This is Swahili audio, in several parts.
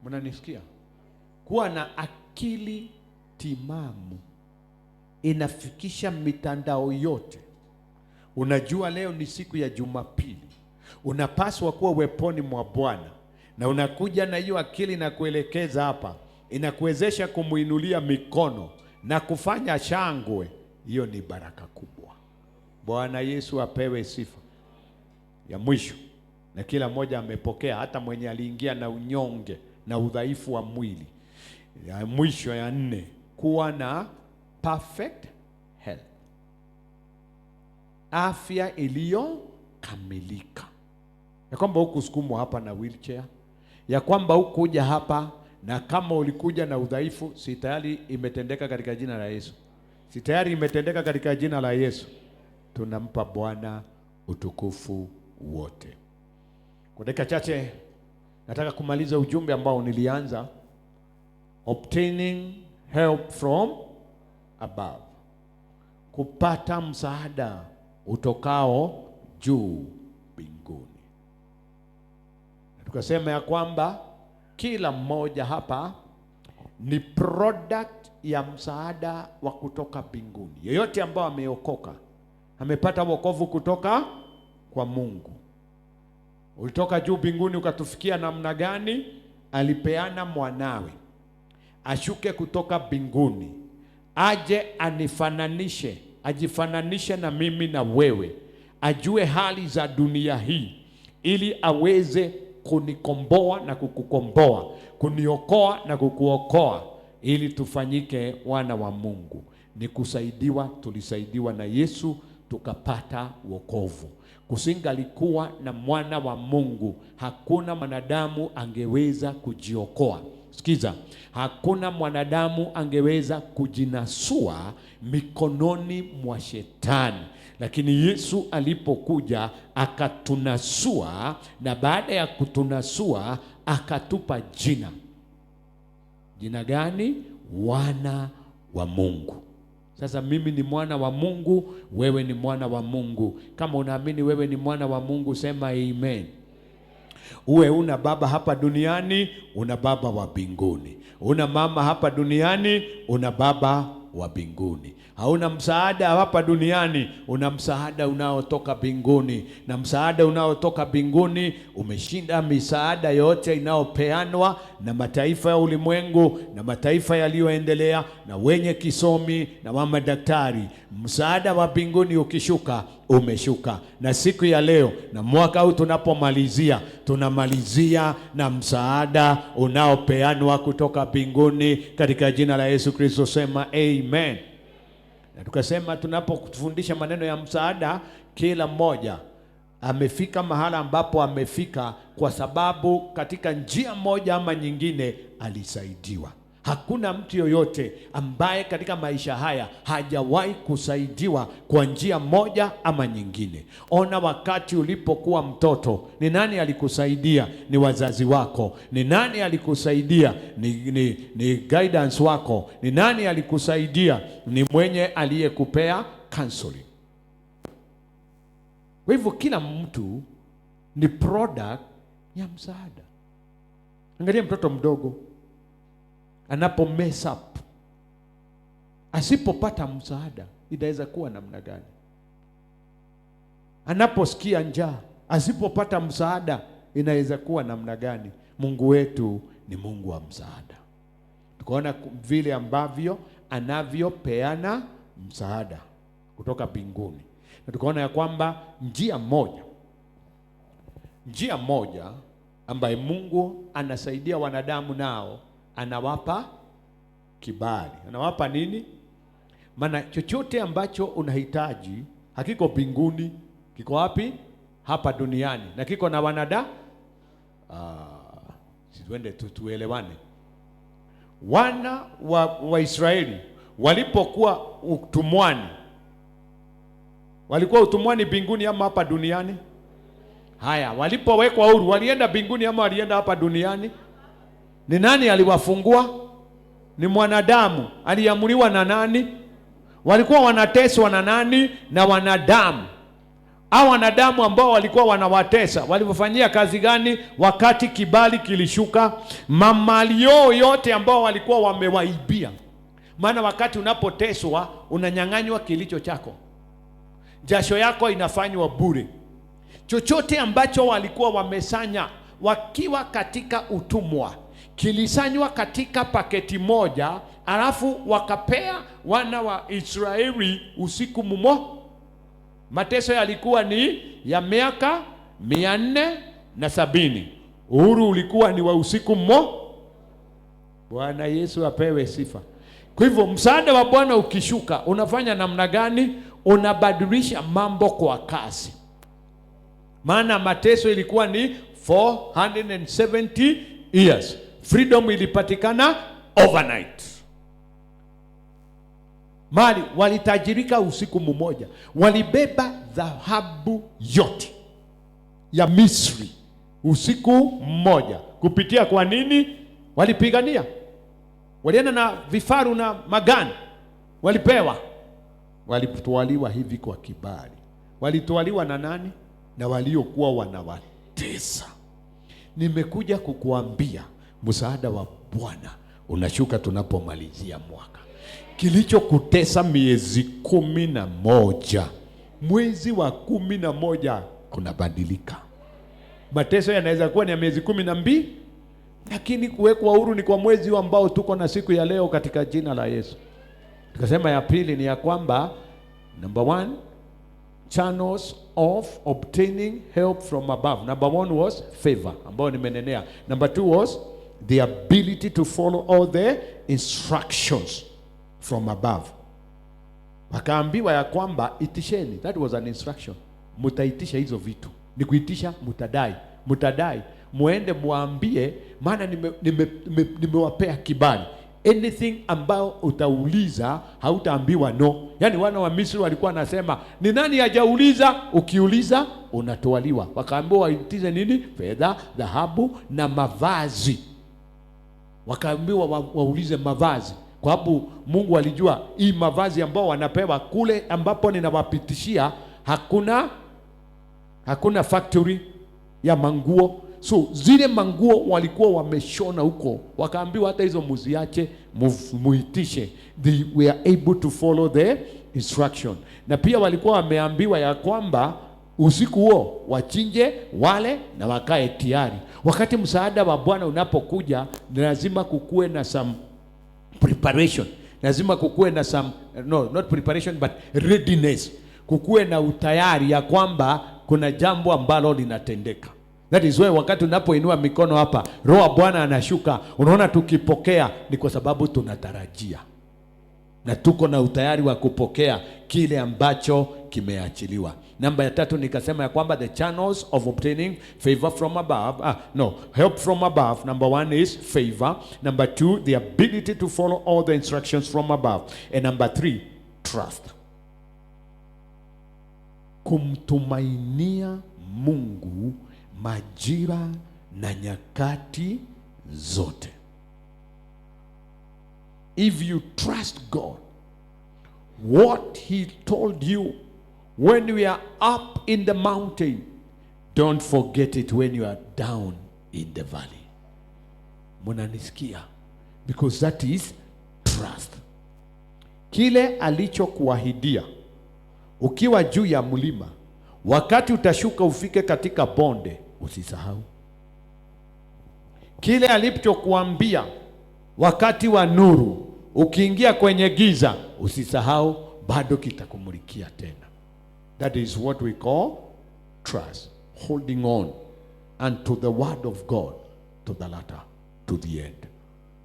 Unanisikia? Kuwa na akili timamu inafikisha mitandao yote. Unajua leo ni siku ya Jumapili. Unapaswa kuwa weponi mwa Bwana. Na unakuja na hiyo akili na kuelekeza hapa. Inakuwezesha kumuinulia mikono na kufanya shangwe. Hiyo ni baraka kubwa. Bwana Yesu apewe sifa. Ya mwisho, na kila mmoja amepokea, hata mwenye aliingia na unyonge na udhaifu wa mwili. Ya mwisho, ya 4, kuwa na perfect health. Afya iliyokamilika. Ya kwamba hukusukumwa hapa na wheelchair. Ya kwamba hukuja hapa na kama ulikuja na udhaifu, si tayari imetendeka katika jina la Yesu. Si tayari imetendeka katika jina la Yesu. Tunampa Bwana utukufu wote. Kwa dakika chache nataka kumaliza ujumbe ambao nilianza, obtaining help from above. Kupata msaada utokao juu mbinguni. Tukasema ya kwamba kila mmoja hapa ni product ya msaada wa kutoka mbinguni. Yeyote ambao ameokoka amepata wokovu kutoka kwa Mungu. Ulitoka juu mbinguni ukatufikia namna gani? Alipeana mwanawe ashuke kutoka mbinguni, aje anifananishe, ajifananishe na mimi na wewe, ajue hali za dunia hii, ili aweze kunikomboa na kukukomboa, kuniokoa na kukuokoa, ili tufanyike wana wa Mungu. Ni kusaidiwa, tulisaidiwa na Yesu tukapata wokovu. Kusingalikuwa na mwana wa Mungu, hakuna mwanadamu angeweza kujiokoa. Sikiza, hakuna mwanadamu angeweza kujinasua mikononi mwa shetani. Lakini Yesu alipokuja akatunasua, na baada ya kutunasua akatupa jina. Jina gani? Wana wa Mungu. Sasa mimi ni mwana wa Mungu, wewe ni mwana wa Mungu. Kama unaamini wewe ni mwana wa Mungu, sema amen. Uwe una baba hapa duniani, una baba wa mbinguni. Una mama hapa duniani, una baba wa mbinguni. Hauna msaada hapa duniani, una msaada unaotoka mbinguni. Na msaada unaotoka mbinguni umeshinda misaada yote inayopeanwa na mataifa ya ulimwengu na mataifa yaliyoendelea na wenye kisomi na madaktari. Msaada wa mbinguni ukishuka, umeshuka. Na siku ya leo na mwaka huu tunapomalizia, tunamalizia na msaada unaopeanwa kutoka mbinguni katika jina la Yesu Kristo. Sema amen. Na tukasema tunapofundisha maneno ya msaada, kila mmoja amefika mahala ambapo amefika kwa sababu katika njia moja ama nyingine alisaidiwa. Hakuna mtu yoyote ambaye katika maisha haya hajawahi kusaidiwa kwa njia moja ama nyingine. Ona, wakati ulipokuwa mtoto, ni nani alikusaidia? Ni wazazi wako. Ni nani alikusaidia? Ni guidance wako. Ni nani alikusaidia? Ni mwenye aliyekupea counseling. Kwa hivyo kila mtu ni product ya msaada. Angalia mtoto mdogo anapo mess up, asipopata msaada inaweza kuwa namna gani? Anaposikia njaa, asipopata msaada inaweza kuwa namna gani? Mungu wetu ni Mungu wa msaada. Tukaona vile ambavyo anavyopeana msaada kutoka mbinguni. Na tukaona ya kwamba njia moja ambaye Mungu anasaidia wanadamu nao, anawapa kibali. Anawapa nini? Maana chochote ambacho unahitaji hakiko mbinguni, kiko wapi? Hapa duniani. Na kiko na wanadamu. Tuende tuelewane. Wana wa Israeli walipokuwa utumwani, walikuwa utumwani mbinguni ama hapa duniani? Haya, walipowekwa huru, walienda mbinguni ama walienda hapa duniani? Ni nani aliwafungua? Ni mwanadamu. Aliamriwa na nani? Walikuwa wanateswa na nani? Na wanadamu. Hao wanadamu ambao walikuwa wanawatesa walifanyia kazi gani wakati kibali kilishuka? Mamali yote ambao walikuwa wamewaibia. Maana wakati unapoteswa unanyang'anywa kilicho chako, jasho yako inafanywa bure. Chochote ambacho walikuwa wamesanya wakiwa katika utumwa kilisanywa katika paketi moja, alafu wakapea wana wa Israeli usiku mmoja. Mateso yalikuwa ni ya miaka 470. Uhuru ulikuwa ni wa usiku mmoja. Bwana Yesu apewe sifa. Kwa hivyo msaada wa Bwana ukishuka, unafanya namna gani? Unabadilisha mambo kwa kasi. Maana mateso ilikuwa ni 470 years. Freedom ilipatikana overnight. Mali walitajirika usiku mmoja. Walibeba dhahabu yote ya Misri usiku mmoja. Kupitia kwa nini? Walipigania. Walienda na vifaru na magani. Walipewa. Walitwaliwa hivi kwa kibali. Walitwaliwa na nani? Na waliokuwa wanawatesa. Nimekuja kukuambia msaada wa Bwana unashuka tunapomalizia mwaka. Kilichokutesa miezi 11, mwezi wa 11 kunabadilika. Mateso yanaweza kuwa ni ya miezi 12, lakini kuwekwa huru ni kwa mwezi ambao tuko na siku ya leo katika jina la Yesu. Tukasema ya pili ni ya kwamba number 1, channels of obtaining help from above. Number 1 was favor, ambao nimenenea. Number 2 was the ability to follow all the instructions from above. Wakaambiwa ya kwamba itisheni. That was an instruction. Mutaitisha hizo vitu. Ni kuitisha, mutadai. Muende muambie, maana nimewapea kibali. Anything ambao utauliza hautaambiwa no. Yaani wana wa Misri walikuwa nasema, ni nani hajauliza? Ukiuliza unatwaliwa. Wakaambiwa waitize nini? Fedha, dhahabu na mavazi. Wakaambiwa waulize mavazi. Kwa sababu Mungu alijua hii mavazi ambao wanapewa kule ambapo ninawapitishia hakuna factory ya manguo. So zile manguo walikuwa wameshona huko. Wakaambiwa hata hizo muziache, muitishe. They were able to follow the instruction. Na pia walikuwa wameambiwa ya kwamba usiku huo wachinje, wale na wakae tayari. Wakati msaada wa Bwana unapokuja, lazima kukue na some preparation. Lazima kukue na some, no, not preparation but readiness. Kukue na utayari ya kwamba kuna jambo ambalo linatendeka. That is why wakati unapoinua mikono hapa, Roho wa Bwana anashuka. Unaona tukipokea ni kwa sababu tunatarajia. Na tuko na utayari wa kupokea kile ambacho kimeachiliwa. Namba ya 3 nikasema ya kwamba the channels of obtaining favor from above, help from above. Number 1 is favor. Number 2, the ability to follow all the instructions from above. And number 3, trust. Kumtumainia Mungu majira na nyakati zote. If you trust God, what He told you when you are up in the mountain, don't forget it when you are down in the valley. Munanisikia? Because that is trust. Kile alichokuahidia ukiwa juu ya mlima, wakati utashuka ufike katika bonde, usisahau. Kile alichokuambia wakati wa nuru, ukiingia kwenye giza, usisahau, bado kitakumulikia tena. That is what we call trust. Holding on unto the word of God to the latter, to the end.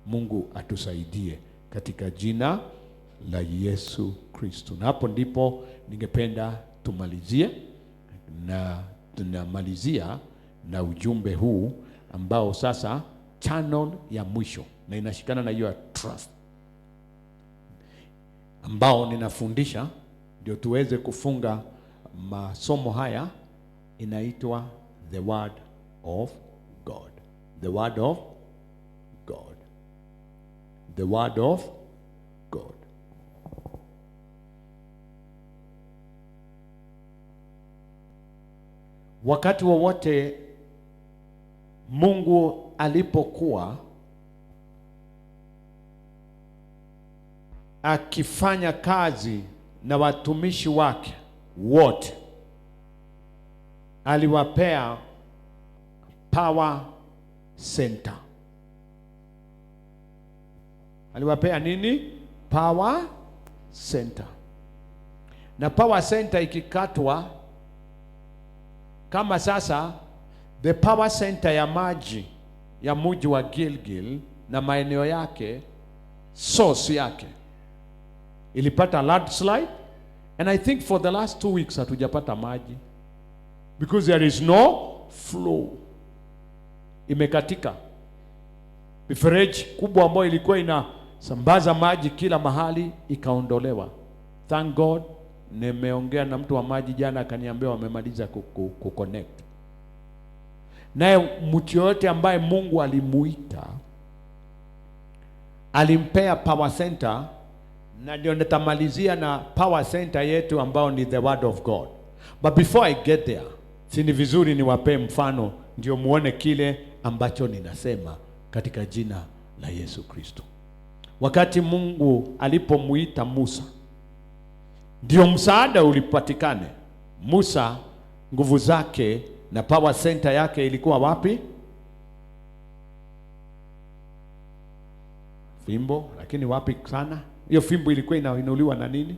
Mungu atusaidie katika jina la Yesu Kristo. Na hapo ndipo ningependa tumalizie, na tunamalizia na ujumbe huu ambao sasa channel ya mwisho, na inashikana na hiyo trust ambao ninafundisha ndio tuweze kufunga masomo haya. Inaitwa the word of God. The word of God. The word of God. wakati wowote Mungu alipokuwa akifanya kazi na watumishi wake wote, aliwapea power center. Aliwapea nini? Power center. Na power center ikikatwa, kama sasa the power center ya maji ya mji wa Gilgil na maeneo yake, source yake ilipata landslide, and I think for the last 2 weeks hatujapata maji because there is no flow. Imekatika. Mifereji kubwa ambayo ilikuwa inasambaza maji kila mahali ikaondolewa. Thank God, nimeongea na mtu wa maji jana akaniambia wamemaliza kuconnect. Naye mtu yote ambaye Mungu alimuita alimpea power center, na ndio nitamalizia na power center yetu ambao ni the word of God. But before I get there, si ni vizuri niwapee mfano ndio muone kile ambacho ninasema katika jina la Yesu Kristo. Wakati Mungu alipomuita Musa, ndio msaada ulipatikane. Musa nguvu zake na power center yake ilikuwa wapi? Fimbo, lakini wapi sana? Hiyo fimbo ilikuwa inainuliwa na nini?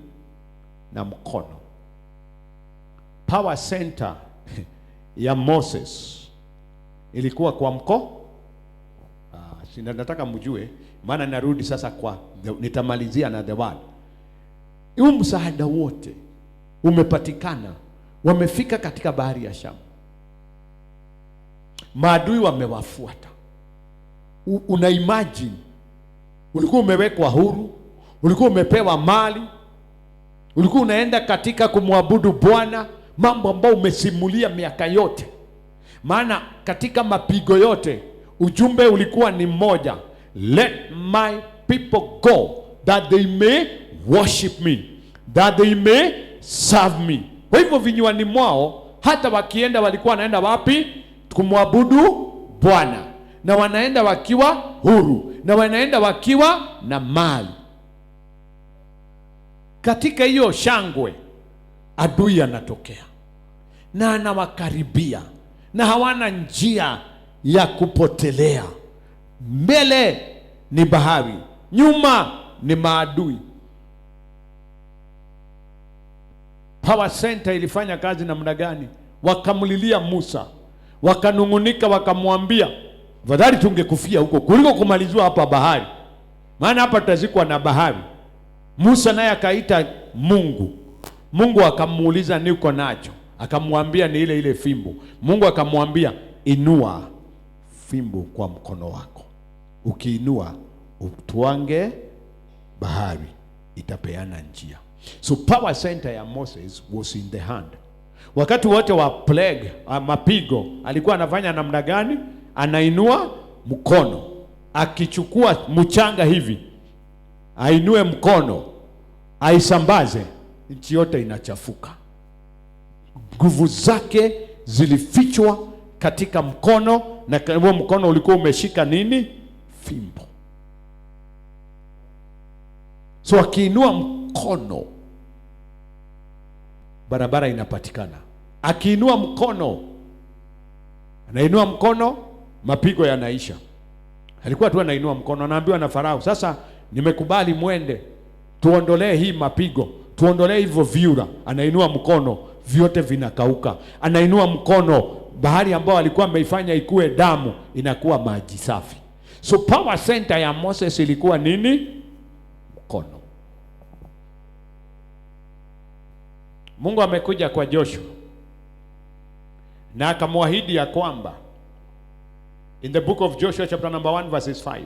Na mkono. Power center ya Moses ilikuwa kwa mkono. Nataka mjue, maana narudi sasa kwa nitamalizia na the word. Huu msaada wote umepatikana, wamefika katika bahari ya Shamu. Maadui wamewafuata. Una imagine, ulikuwa umewekwa huru, ulikuwa umepewa mali, ulikuwa unaenda katika kumwabudu Bwana, mambo ambayo umesimulia miaka yote. Maana katika mapigo yote ujumbe ulikuwa ni mmoja: let my people go that they may worship me, that they may serve me. Kwa hivyo vinywani mwao hata wakienda walikuwa wanaenda wapi? Kumwabudu Bwana, na wanaenda wakiwa huru, na wanaenda wakiwa na mali. Katika hiyo shangwe adui anatokea na anawakaribia, na hawana njia ya kupotelea. Mbele ni bahari, nyuma ni maadui. Power center ilifanya kazi namna gani? Wakamlilia Musa, wakanungunika, wakamwambia fadhali tungekufia huko kuliko kumalizwa hapa bahari, maana hapa tutazikwa na bahari. Musa naye akaita Mungu. Mungu akamuuliza niko nacho, akamwambia ni ile fimbo. Mungu akamwambia inua fimbo kwa mkono wako, ukiinua utwange bahari, itapeana njia. So power center ya Moses was in the hand. Wakati wote wa plague, mapigo, alikuwa anafanya namna gani? Anainua mkono, akichukua mchanga hivi, ainue mkono, aisambaze, nchi yote inachafuka. Nguvu zake zilifichwa katika mkono, na huo mkono ulikuwa umeshika nini? Fimbo. So akiinua mkono, barabara inapatikana. Akiinua mkono, anainua mkono, mapigo yanaisha. Alikuwa tu anainua mkono, anaambiwa na Farao, sasa nimekubali mwende, tuondolee hii mapigo, tuondolee hivyo viura. Anainua mkono, vyote vinakauka. Anainua mkono, bahari ambayo alikuwa ameifanya ikue damu inakuwa maji safi. So power center ya Moses ilikuwa nini? Mkono. Mungu amekuja kwa Joshua na akamwahidi ya kwamba in the book of Joshua chapter number 1 verses 5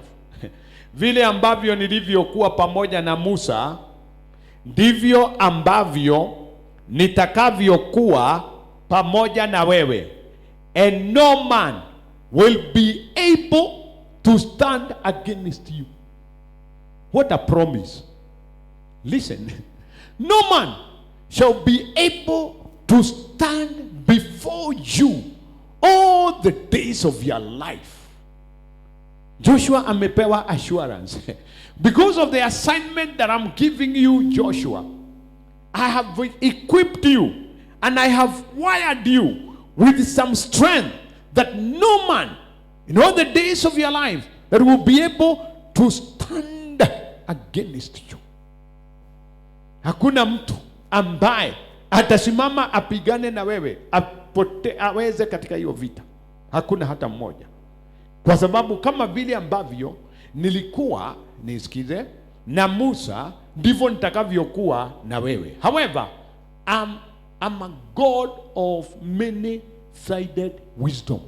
vile ambavyo nilivyokuwa pamoja na Musa ndivyo ambavyo nitakavyokuwa pamoja na wewe, and no man will be able to stand against you. What a promise. Listen, no man shall be able to stand before you all the days of your life. Joshua amepewa assurance. Because of the assignment that I'm giving you, Joshua, I have equipped you and I have wired you with some strength that no man in all the days of your life that will be able to stand against you. Hakuna mtu ambaye atasimama apigane na wewe aweze katika hiyo vita. Hakuna hata mmoja. Kwa sababu kama vile ambavyo nilikuwa, nisikize, na Musa, ndivyo nitakavyokuwa na wewe. However, I'm a God of many-sided wisdom.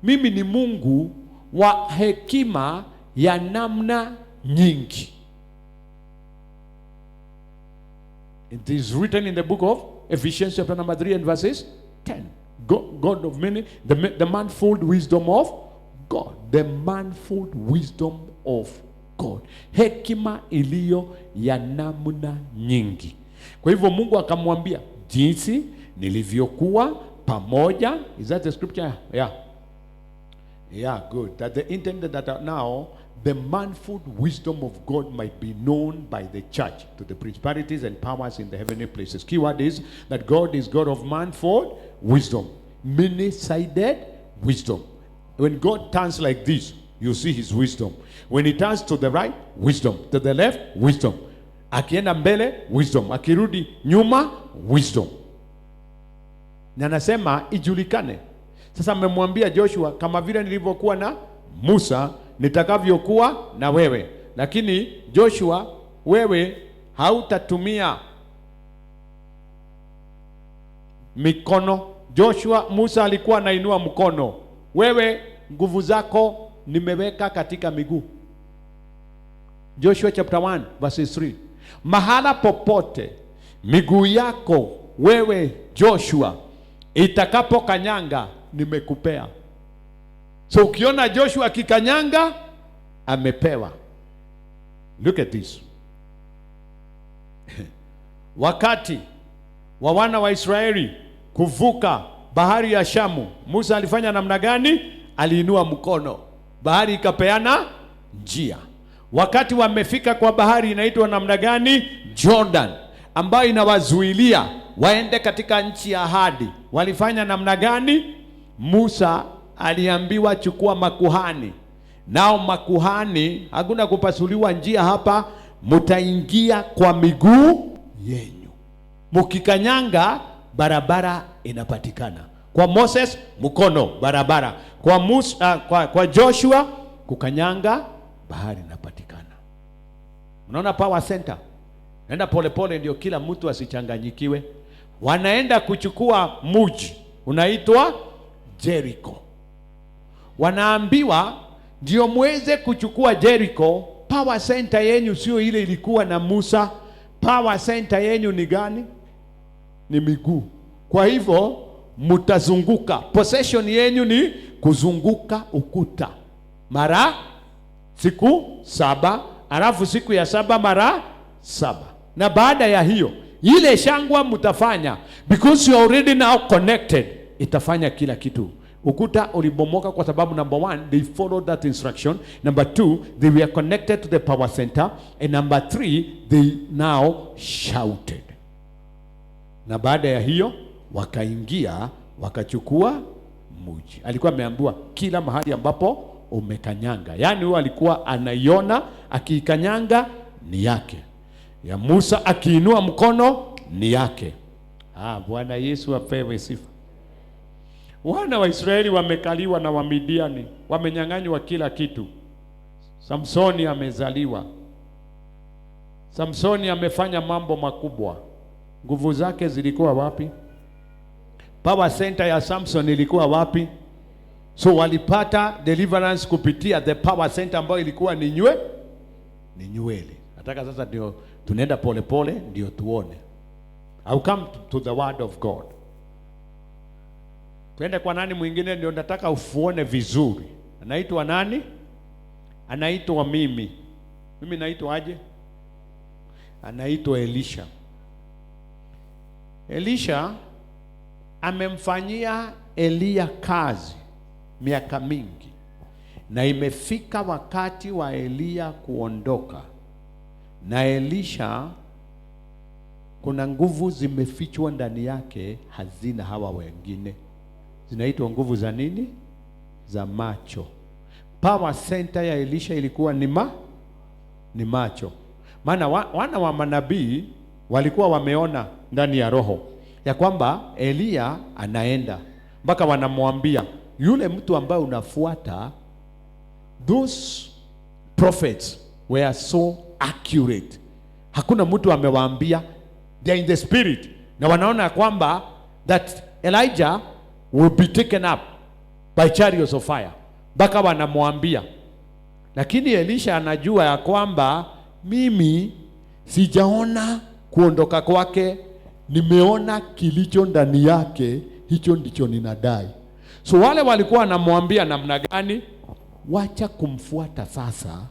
Mimi ni Mungu wa hekima ya namna nyingi. It is written in the book of Ephesians chapter number 3 and verses 10. God of many, the manifold wisdom of God. The manifold wisdom of God. Hekima iliyo ya namna nyingi. Kwa hivyo Mungu akamwambia, jinsi nilivyokuwa pamoja. Is that the scripture? Yeah, good. That the intended that now the manifold wisdom of God might be known by the church to the principalities and powers in the heavenly places. Keyword is that God is God of manifold wisdom, many-sided wisdom. When God turns like this, you see his wisdom. When he turns to the right, wisdom. To the left, wisdom. Akienda mbele, wisdom. Akirudi nyuma, wisdom. Na nasema ijulikane. Sasa amemwambia Joshua, kama vile nilivyokuwa na Musa, nitakavyokuwa na wewe. Lakini Joshua, wewe hautatumia mikono. Joshua, Musa alikuwa anainua mkono. Wewe nguvu zako nimeweka katika miguu. Joshua chapter 1 verse 3. Mahala popote miguu yako wewe Joshua itakapo kanyanga nimekupea. So ukiona Joshua akikanyanga amepewa. Look at this. Wakati wa wana wa Israeli kuvuka bahari ya Shamu, Musa alifanya namna gani? Aliinua mkono, bahari ikapeana njia. Wakati wamefika kwa bahari inaitwa namna gani? Jordan, ambayo inawazuilia waende katika nchi ya ahadi. Walifanya namna gani? Musa aliambiwa chukua makuhani. Nao makuhani, hakuna kupasuliwa njia hapa, mutaingia kwa miguu yenyu. Mukikanyanga barabara inapatikana. Kwa Moses mkono barabara. Kwa Musa, kwa Joshua kukanyanga bahari inapatikana. Unaona power center? Naenda polepole ndio kila mtu asichanganyikiwe. Wanaenda kuchukua mji unaitwa Jericho. Wanaambiwa ndio muweze kuchukua Jericho, power center yenu sio ile ilikuwa na Musa. Power center yenu ni gani? Ni miguu. Kwa hivyo mutazunguka. Possession yenu ni kuzunguka ukuta mara siku 7, alafu siku ya 7 mara 7. Na baada ya hiyo ile shangwa mutafanya, because you are already now connected, itafanya kila kitu. Ukuta ulibomoka kwa sababu number 1, they followed that instruction. Number 2, they were connected to the power center. And number 3, they now shouted. Na baada ya hiyo wakaingia wakachukua mji. Alikuwa ameambiwa kila mahali ambapo umekanyanga. Yaani huyo alikuwa anaiona akiikanyanga ni yake. Ya Musa akiinua mkono ni yake. Bwana Yesu apewe sifa. Wana wa Israeli wamekaliwa na Wamidiani, wamenyang'anywa kila kitu. Samsoni amezaliwa. Samsoni amefanya mambo makubwa. Nguvu zake zilikuwa wapi? Power center ya Samson ilikuwa wapi? So walipata deliverance kupitia the power center ambayo ilikuwa ni nywele. Nataka sasa ndio tunaenda polepole ndio tuone. I'll come to the word of God. Twende kwa nani mwingine ndio nataka ufuone vizuri. Anaitwa nani? Anaitwa mimi. Mimi naitwa aje? Anaitwa Elisha. Elisha amemfanyia Eliya kazi miaka mingi, na imefika wakati wa Eliya kuondoka, na Elisha kuna nguvu zimefichwa ndani yake, hazina hawa wengine. Zinaitwa nguvu za nini? Za macho. Power center ya Elisha ilikuwa ni macho. Maana wana wa manabii walikuwa wameona ndani ya roho ya kwamba Eliya anaenda, mpaka wanamwambia yule mtu ambaye unafuata, those prophets were so accurate. Hakuna mtu amewaambia, they are in the spirit, na wanaona kwamba that Elijah will be taken up by chariots of fire, mpaka wanamwambia. Lakini Elisha anajua ya kwamba mimi sijaona kuondoka kwake, nimeona kilicho ndani yake, hicho ndicho ninadai. So wale walikuwa wanamwambia namna gani? Wacha kumfuata sasa,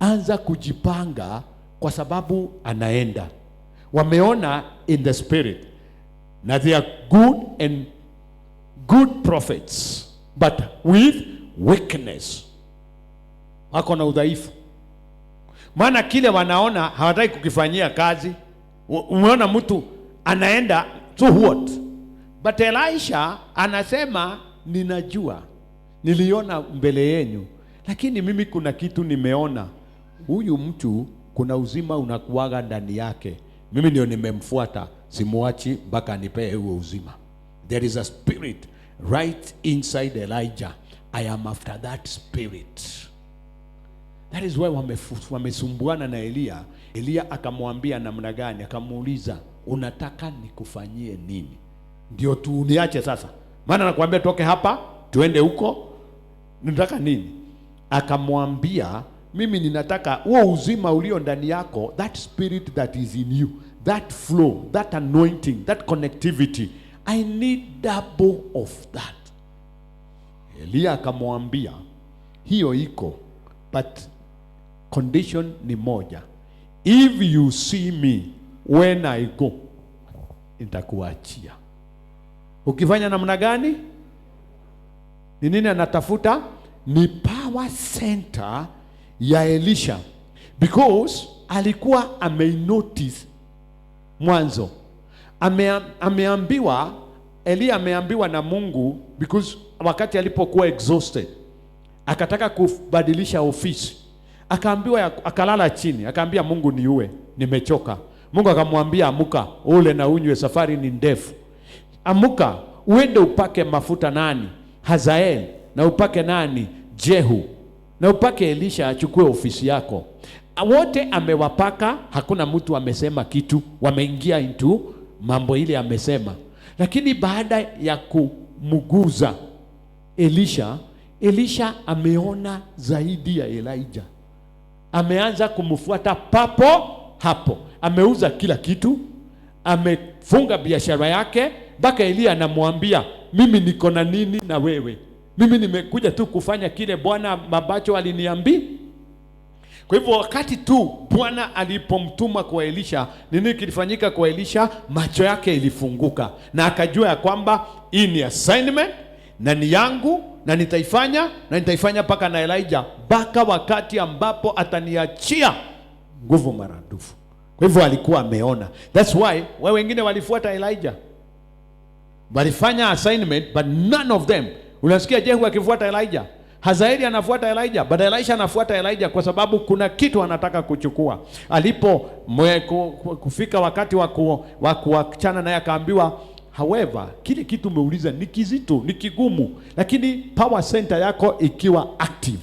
anza kujipanga, kwa sababu anaenda. Wameona in the spirit, na they are good prophets, but with weakness. Wako na udhaifu, maana kile wanaona hawataki kukifanyia kazi. Umeona mtu anaenda, so what? But Elisha anasema, ninajua, niliona mbele yenu, lakini mimi kuna kitu nimeona. Huyu mtu kuna uzima unakuaga ndani yake, mimi ndio nimemfuata, simuachi mpaka anipee huo uzima. There is a spirit right inside Elijah. I am after that spirit. That is why wamesumbuana na Eliya. Eliya akamwambia namna gani? Akamuuliza, unataka nikufanyie nini? Ndio tu uniache sasa? Maana nakwambia toke hapa tuende huko, unataka nini? Akamwambia, mimi ninataka huo uzima ulio ndani yako, that spirit that is in you, that flow, that anointing, that connectivity, I need double of that. Eliya akamwambia, hiyo iko, but condition ni moja. If you see me when I go, nitakuachia. Ukifanya namna gani? Ni nini anatafuta? Ni power center ya Elisha, because alikuwa amenotice mwanzo. Ameambiwa, Eliya ameambiwa na Mungu, because wakati alipokuwa exhausted akataka kubadilisha ofisi, akaambiwa, akalala chini, akaambia Mungu, niue, nimechoka. Mungu akamwambia, amuka ule na unywe, safari ni ndefu. Amuka uende upake mafuta nani? Hazael. Na upake nani? Jehu. Na upake Elisha achukue ofisi yako. Wote amewapaka, hakuna mtu amesema kitu, wameingia into mambo ile amesema. Lakini baada ya kumuguza Elisha ameona zaidi ya Elijah. Ameanza kumfuata papo hapo. Ameuza kila kitu, amefunga biashara yake, mpaka Eliya anamwambia, mimi niko na nini na wewe? Mimi nimekuja tu kufanya kile Bwana ambacho aliniambia. Kwa hivyo wakati tu Bwana alipomtuma kwa Elisha, nini kilifanyika kwa Elisha? Macho yake ilifunguka, na akajua ya kwamba hii ni assignment na ni yangu, na nitaifanya mpaka na Elijah, mpaka wakati ambapo ataniachia nguvu maradufu. Kwa hivyo alikuwa ameona. That's why wengine walifuata Elijah, walifanya assignment, but none of them. Unasikia Jehu akifuata Elijah, Hazaeli anafuata Elijah, but Elisha anafuata Elijah kwa sababu kuna kitu anataka kuchukua. Kufika wakati wa kuachana naye, akaambiwa, however, kile kitu umeuliza ni kizito, ni kigumu, lakini power center yako ikiwa active,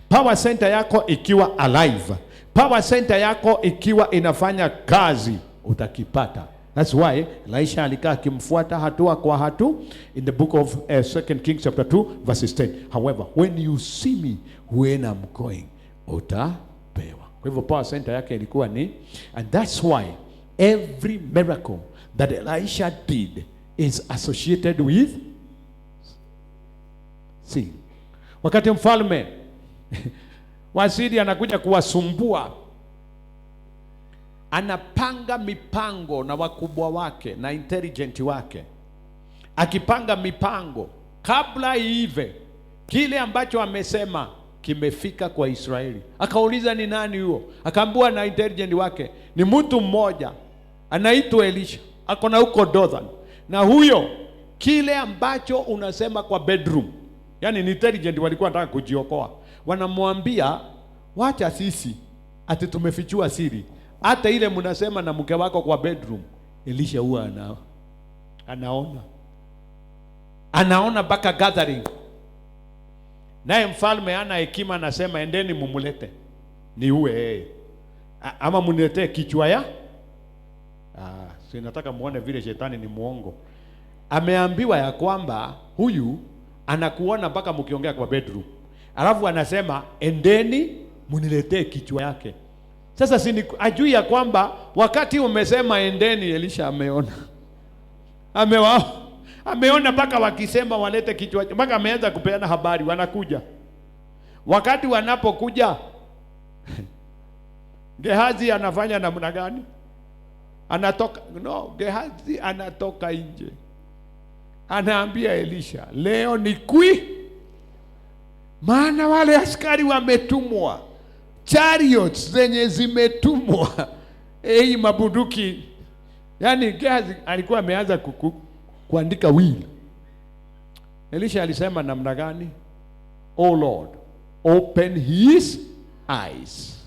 power center yako ikiwa alive, power center yako ikiwa inafanya kazi, utakipata. That's why Elisha alikaa akimfuata hatua kwa hatua in the book of 2 Kings chapter 2 verses 10. However, when you see me when I'm going, utapewa. Kwa hivyo power center yake ilikuwa ni, and that's why every miracle that Elisha did is associated with seeing. Wakati mfalme wa Syria anakuja kuwasumbua, anapanga mipango na wakubwa wake na intelligent wake, akipanga mipango kabla iive, kile ambacho amesema kimefika kwa Israeli. Akauliza ni nani huo? Akaambiwa na intelligent wake ni mtu mmoja anaitwa Elisha, ako na huko Dothan. Na huyo kile ambacho unasema kwa bedroom, yani ni intelligent, walikuwa wanataka kujiokoa, wanamwambia wacha sisi ati tumefichua siri, hata ile mnasema na mke wako kwa bedroom, Elisha huwa anaona mpaka gathering. Naye mfalme ana hekima, anasema endeni mumulete niue yeye, ama muniletee kichwa ya si nataka muone vile shetani ni muongo. Ameambiwa ya kwamba huyu anakuona mpaka mkiongea kwa bedroom, alafu anasema endeni muniletee kichwa yake. Sasa si ajui ya kwamba wakati umesema endeni, Elisha ameona mpaka wakisema walete kichwa, mpaka ameanza kupeana habari, wanakuja. Wakati wanapokuja Gehazi anafanya namna gani? Gehazi anatoka nje, anaambia Elisha, leo ni maana wale askari wametumwa, chariots zenye zimetumwa, mabunduki. Yani Gehazi alikuwa ameanza kuandika will. Elisha alisema namna gani? Oh Lord, open his eyes,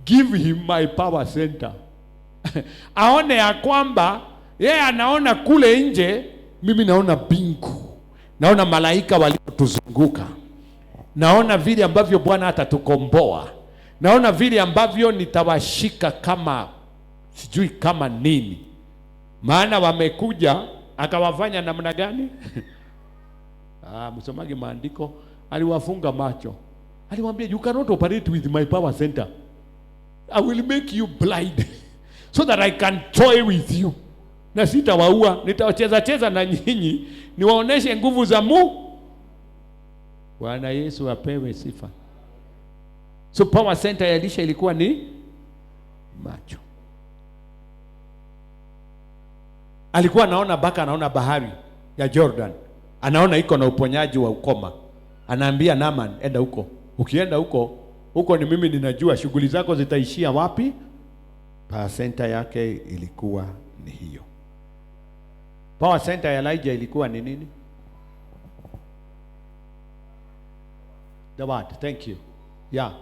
give him my power center. Aone ya kwamba yeye anaona kule nje, mimi naona bingu, naona malaika waliotuzunguka, naona vile ambavyo Bwana atatukomboa, naona vile ambavyo nitawashika kama sijui kama nini, maana wamekuja. Akawafanya namna gani? Msomaji maandiko, aliwafunga macho, aliwaambia you cannot operate with my power center, I will make you blind so that I can toy with you, na sitawaua, nitawacheza na nyinyi niwaoneshe nguvu za Mungu. Bwana Yesu apewe sifa. So power center ya Elisha ilikuwa ni macho. Alikuwa anaona bahari ya Jordan, anaona iko na uponyaji wa ukoma. Anaambia Naaman, enda huko. Ukienda huko ni mimi ninajua shughuli zako zitaishia wapi. Power center yake ilikuwa ni hiyo. Power center ya Elijah ilikuwa ni nini? The word. Thank you. Yeah.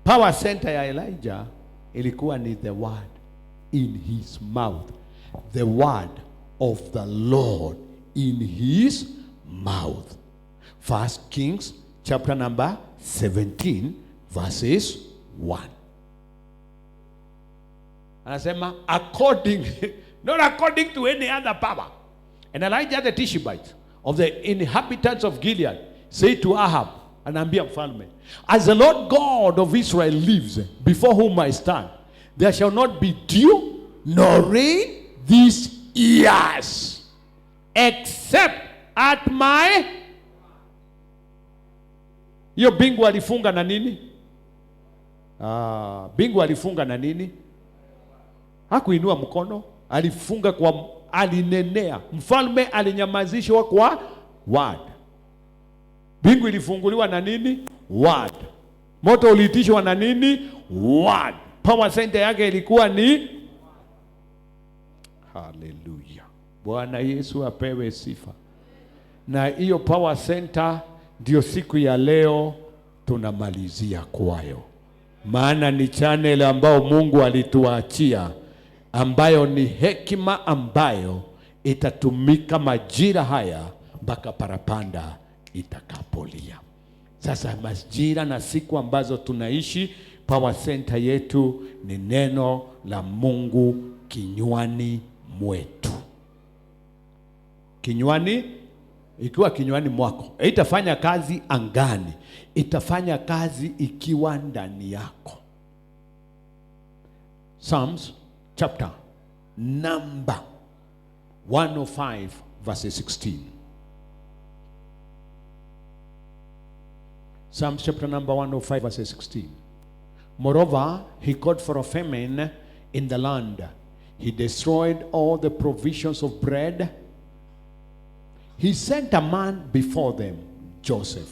Power center ya Elijah ilikuwa ni the word in his mouth. The word of the Lord in his mouth. 1 Kings chapter number 17 verses 1. Anasema not according to any other power. And Elijah the Tishbite of the inhabitants of Gilead said to Ahab, anaambia mfalme, as the Lord God of Israel lives, before whom I stand, there shall not be dew nor rain these years, except at my. Hiyo bingu alifunga na nini? Bingu alifunga na nini? Hakuinua mkono, alifunga kwa, alinenea. Mfalme alinyamazishwa kwa word. Bingu ilifunguliwa na nini? Word. Moto uliitishwa na nini? Word. Power center yake ilikuwa ni haleluya. Bwana Yesu apewe sifa. Na hiyo power center ndio siku ya leo tunamalizia kwayo, maana ni channel ambao Mungu alituachia, ambayo ni hekima ambayo itatumika majira haya mpaka parapanda itakapolia. Sasa majira na siku ambazo tunaishi, power center yetu ni neno la Mungu kinywani mwetu. Kinywani, ikiwa kinywani mwako, itafanya kazi angani, itafanya kazi ikiwa ndani yako. Psalms chapter number 105 verse 16. Psalms chapter number 105 verse 16. Moreover, he called for a famine in the land. He destroyed all the provisions of bread. he sent a man before them, Joseph,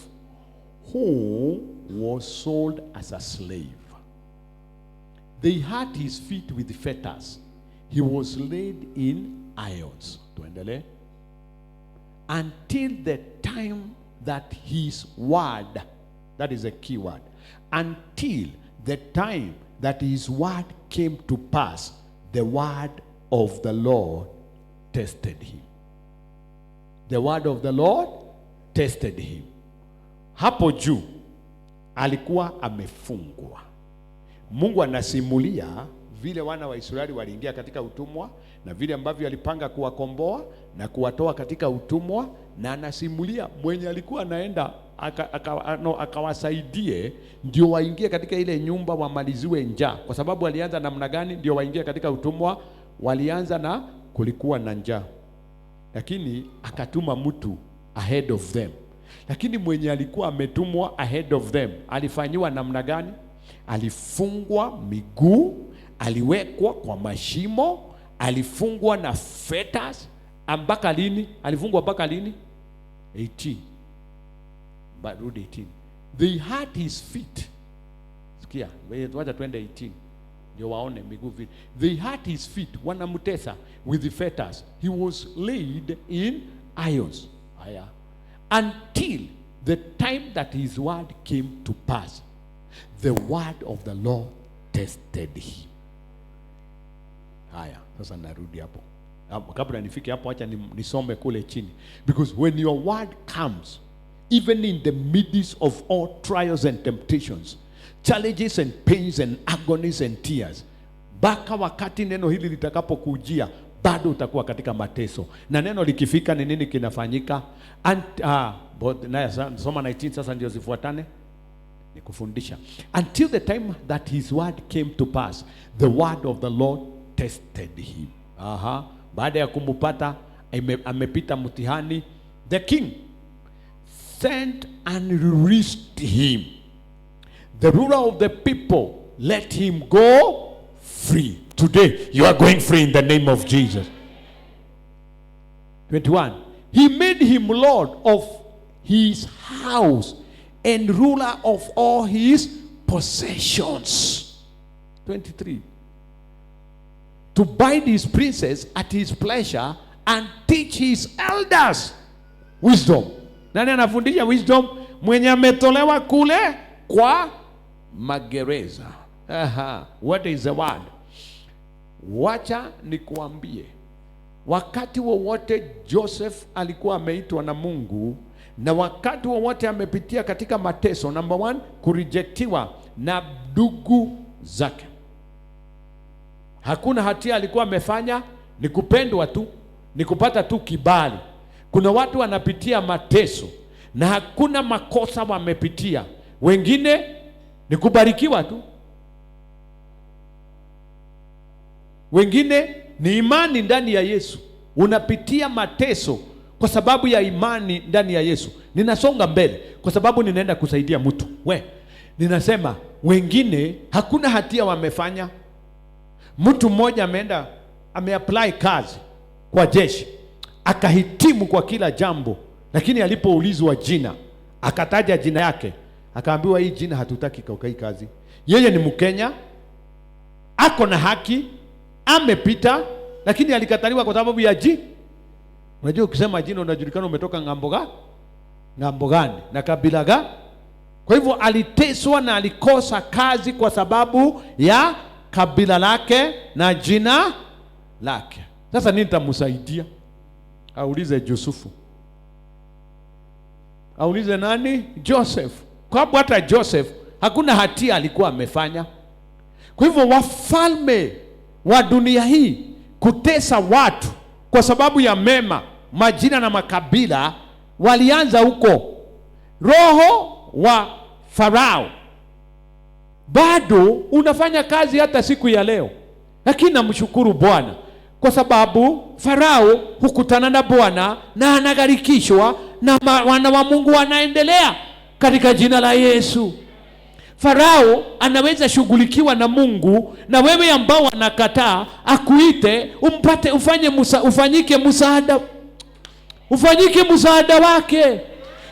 who was sold as a slave. They had his feet with fetters. He was laid in irons. Tuendelee. Until the time that his word, that is a key word, until the time that his word came to pass, the word of the Lord tested him. The word of the Lord tested him. Hapo juu alikuwa amefungwa. Mungu anasimulia vile wana wa Israeli waliingia katika utumwa na vile ambavyo alipanga kuwakomboa na kuwatoa katika utumwa, na anasimulia mwenye alikuwa anaenda akawasaidie ndio waingie katika ile nyumba wamaliziwe njaa. Kwa sababu walianza namna gani ndio waingie katika utumwa? Walianza na kulikuwa na njaa, lakini akatuma mtu ahead of them. Lakini mwenye alikuwa ametumwa ahead of them alifanyiwa namna gani? Alifungwa miguu, aliwekwa kwa mashimo, alifungwa na fetters. Mpaka lini? Alifungwa mpaka lini? 18. But 18. They had his feet. Sikia, wacha twende 18. Ndio waone miguu vile. They had his feet, wanamtesa with the fetters. He was laid in irons. Haya. Until the time that his word came to pass. The word of the Lord tested him. Haya, sasa narudi hapo. Kabla nifike hapo, acha nisome kule chini. Because when your word comes, even in the midst of all trials and temptations, challenges and pains and agonies and tears, baka wakati neno hili litakapokujia, bado utakuwa katika mateso. Na neno likifika ni nini kinafanyika? Soma 19 sasa ndio zifuatane. Nikufundisha. Until the time that his word came to pass, the word of the Lord tested him. Baada ya kumupata amepita mtihani, the king sent and released him. The ruler of the people let him go free. Today you are going free in the name of Jesus. 21. He made him Lord of his house and ruler of all his possessions. 23. To bind his princes at his pleasure and teach his elders wisdom. Nani anafundisha wisdom? Mwenye ametolewa kule kwa magereza. What is the word? Wacha nikuambie, wakati wowote Joseph alikuwa ameitwa na Mungu, na wakati wowote amepitia katika mateso, number 1, kurejectiwa na ndugu zake. Hakuna hatia alikuwa amefanya, ni kupendwa tu, ni kupata tu kibali. Kuna watu wanapitia mateso na hakuna makosa wamepitia. Wengine ni kubarikiwa tu. Wengine ni imani ndani ya Yesu. Unapitia mateso kwa sababu ya imani ndani ya Yesu. Ninasonga mbele kwa sababu ninaenda kusaidia mtu. Ninasema wengine hakuna hatia wamefanya. Mtu mmoja ameenda ameapply kazi kwa jeshi, akahitimu kwa kila jambo, lakini alipoulizwa jina, akataja jina yake, akaambiwa hii jina hatutaki kwa hii kazi. Yeye ni Mkenya, ako na haki, amepita, lakini alikataliwa kwa sababu ya jina. Unajua ukisema jina unajulikana umetoka ngambo gani na kabila gani. Kwa hivyo aliteswa na alikosa kazi kwa sababu ya kabila lake na jina lake. Sasa nini nitamsaidia? Aulize Yusufu. Aulize nani? Joseph. Kwa sababu hata Joseph hakuna hatia alikuwa amefanya. Kwa hivyo wafalme wa dunia hii kutesa watu kwa sababu ya mema, majina na makabila, walianza huko. Roho wa Farao bado unafanya kazi hata siku ya leo. Lakini namshukuru Bwana kwa sababu Farao hukutana na Bwana na anagarikishwa na wana wa Mungu wanaendelea katika jina la Yesu. Farao anaweza shughulikiwa na Mungu, na wewe ambao wanakataa akuite ufanyike msaada. ufanyike msaada wake.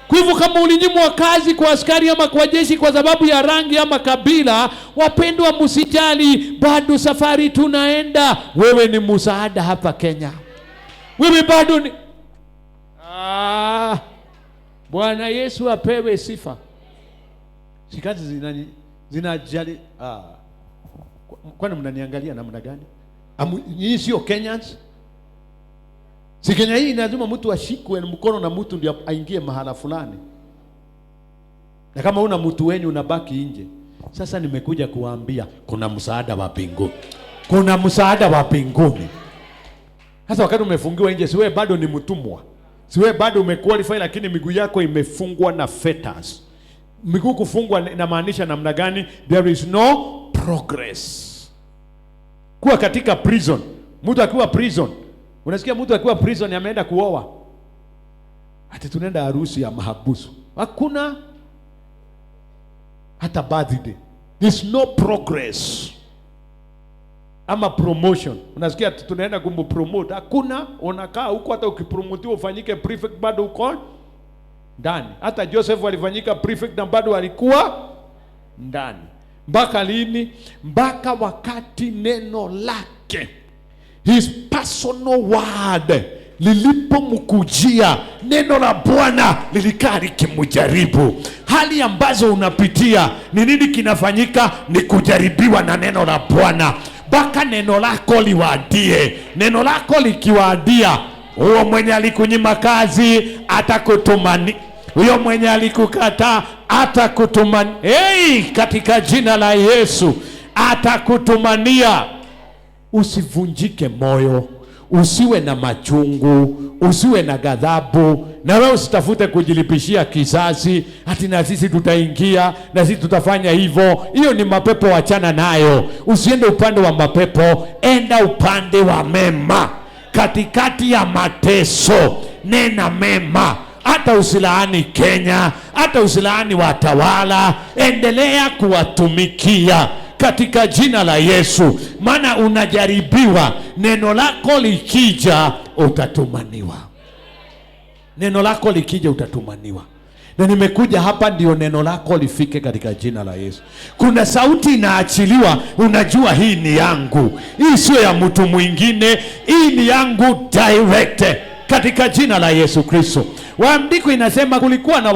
Kwa hivyo kama ulinyimwa kazi kwa askari ama kwa jeshi kwa sababu ya rangi ama kabila, wapendwa, msijali, bado safari tunaenda. Wewe ni msaada hapa Kenya. Wewe bado ni Bwana Yesu apewe sifa. Sikazi zinajali. Kwani mnaniangalia namna gani? Nyinyi sio Kenyans? Si Kenya hii lazima mtu ashikwe mkono na mtu ndio aingie mahala fulani. Na kama una mtu wenyu unabaki nje. Sasa nimekuja kuwaambia kuna msaada wa mbinguni. Kuna msaada wa mbinguni. Sasa wakati umefungiwa nje, siwe bado ni mtumwa. Siwe bado umequalify, lakini miguu yako imefungwa na fetters. Miguu kufungwa inamaanisha namna gani? There is no progress. Kuwa katika prison. Mtu akiwa prison, unasikia mtu akiwa prison ameenda kuoa, ati tunaenda harusi ya mahabusu. Hakuna hata birthday. There's no progress. Ama promotion. Unasikia tunaenda kumpromote. Hakuna, unakaa huko, hata ukipromotiwa ufanyike prefect bado uko ndani. Hata Joseph alifanyika prefect na bado alikuwa ndani. Mpaka lini? Mpaka wakati neno lake, his personal word, lilipomkujia. Neno la Bwana lilikaa likimjaribu. Hali ambazo unapitia, ni nini kinafanyika? Ni kujaribiwa na neno la Bwana. Mpaka neno lako liwadie. Neno lako likiwadia, huyo mwenye alikunyima kazi atakutumani. Huyo mwenye alikukataa atakutumani. Katika jina la Yesu atakutumania. Usivunjike moyo, usiwe na machungu, usiwe na ghadhabu, na wewe usitafute kujilipishia kisasi ati na sisi tutaingia na sisi tutafanya hivyo. Hiyo ni mapepo, wachana nayo. Usiende upande wa mapepo, enda upande wa mema. Katikati ya mateso, nena mema. Hata usilaani Kenya, hata usilaani watawala, endelea kuwatumikia katika jina la Yesu. Maana unajaribiwa. Neno lako likija utatumaniwa. Neno lako likija utatumaniwa. Na nimekuja hapa ndio neno lako lifike katika jina la Yesu. Kuna sauti inaachiliwa, unajua hii ni yangu. Hii sio ya mtu mwingine, hii ni yangu direct katika jina la Yesu Kristo. Waandiko inasema kulikuwa na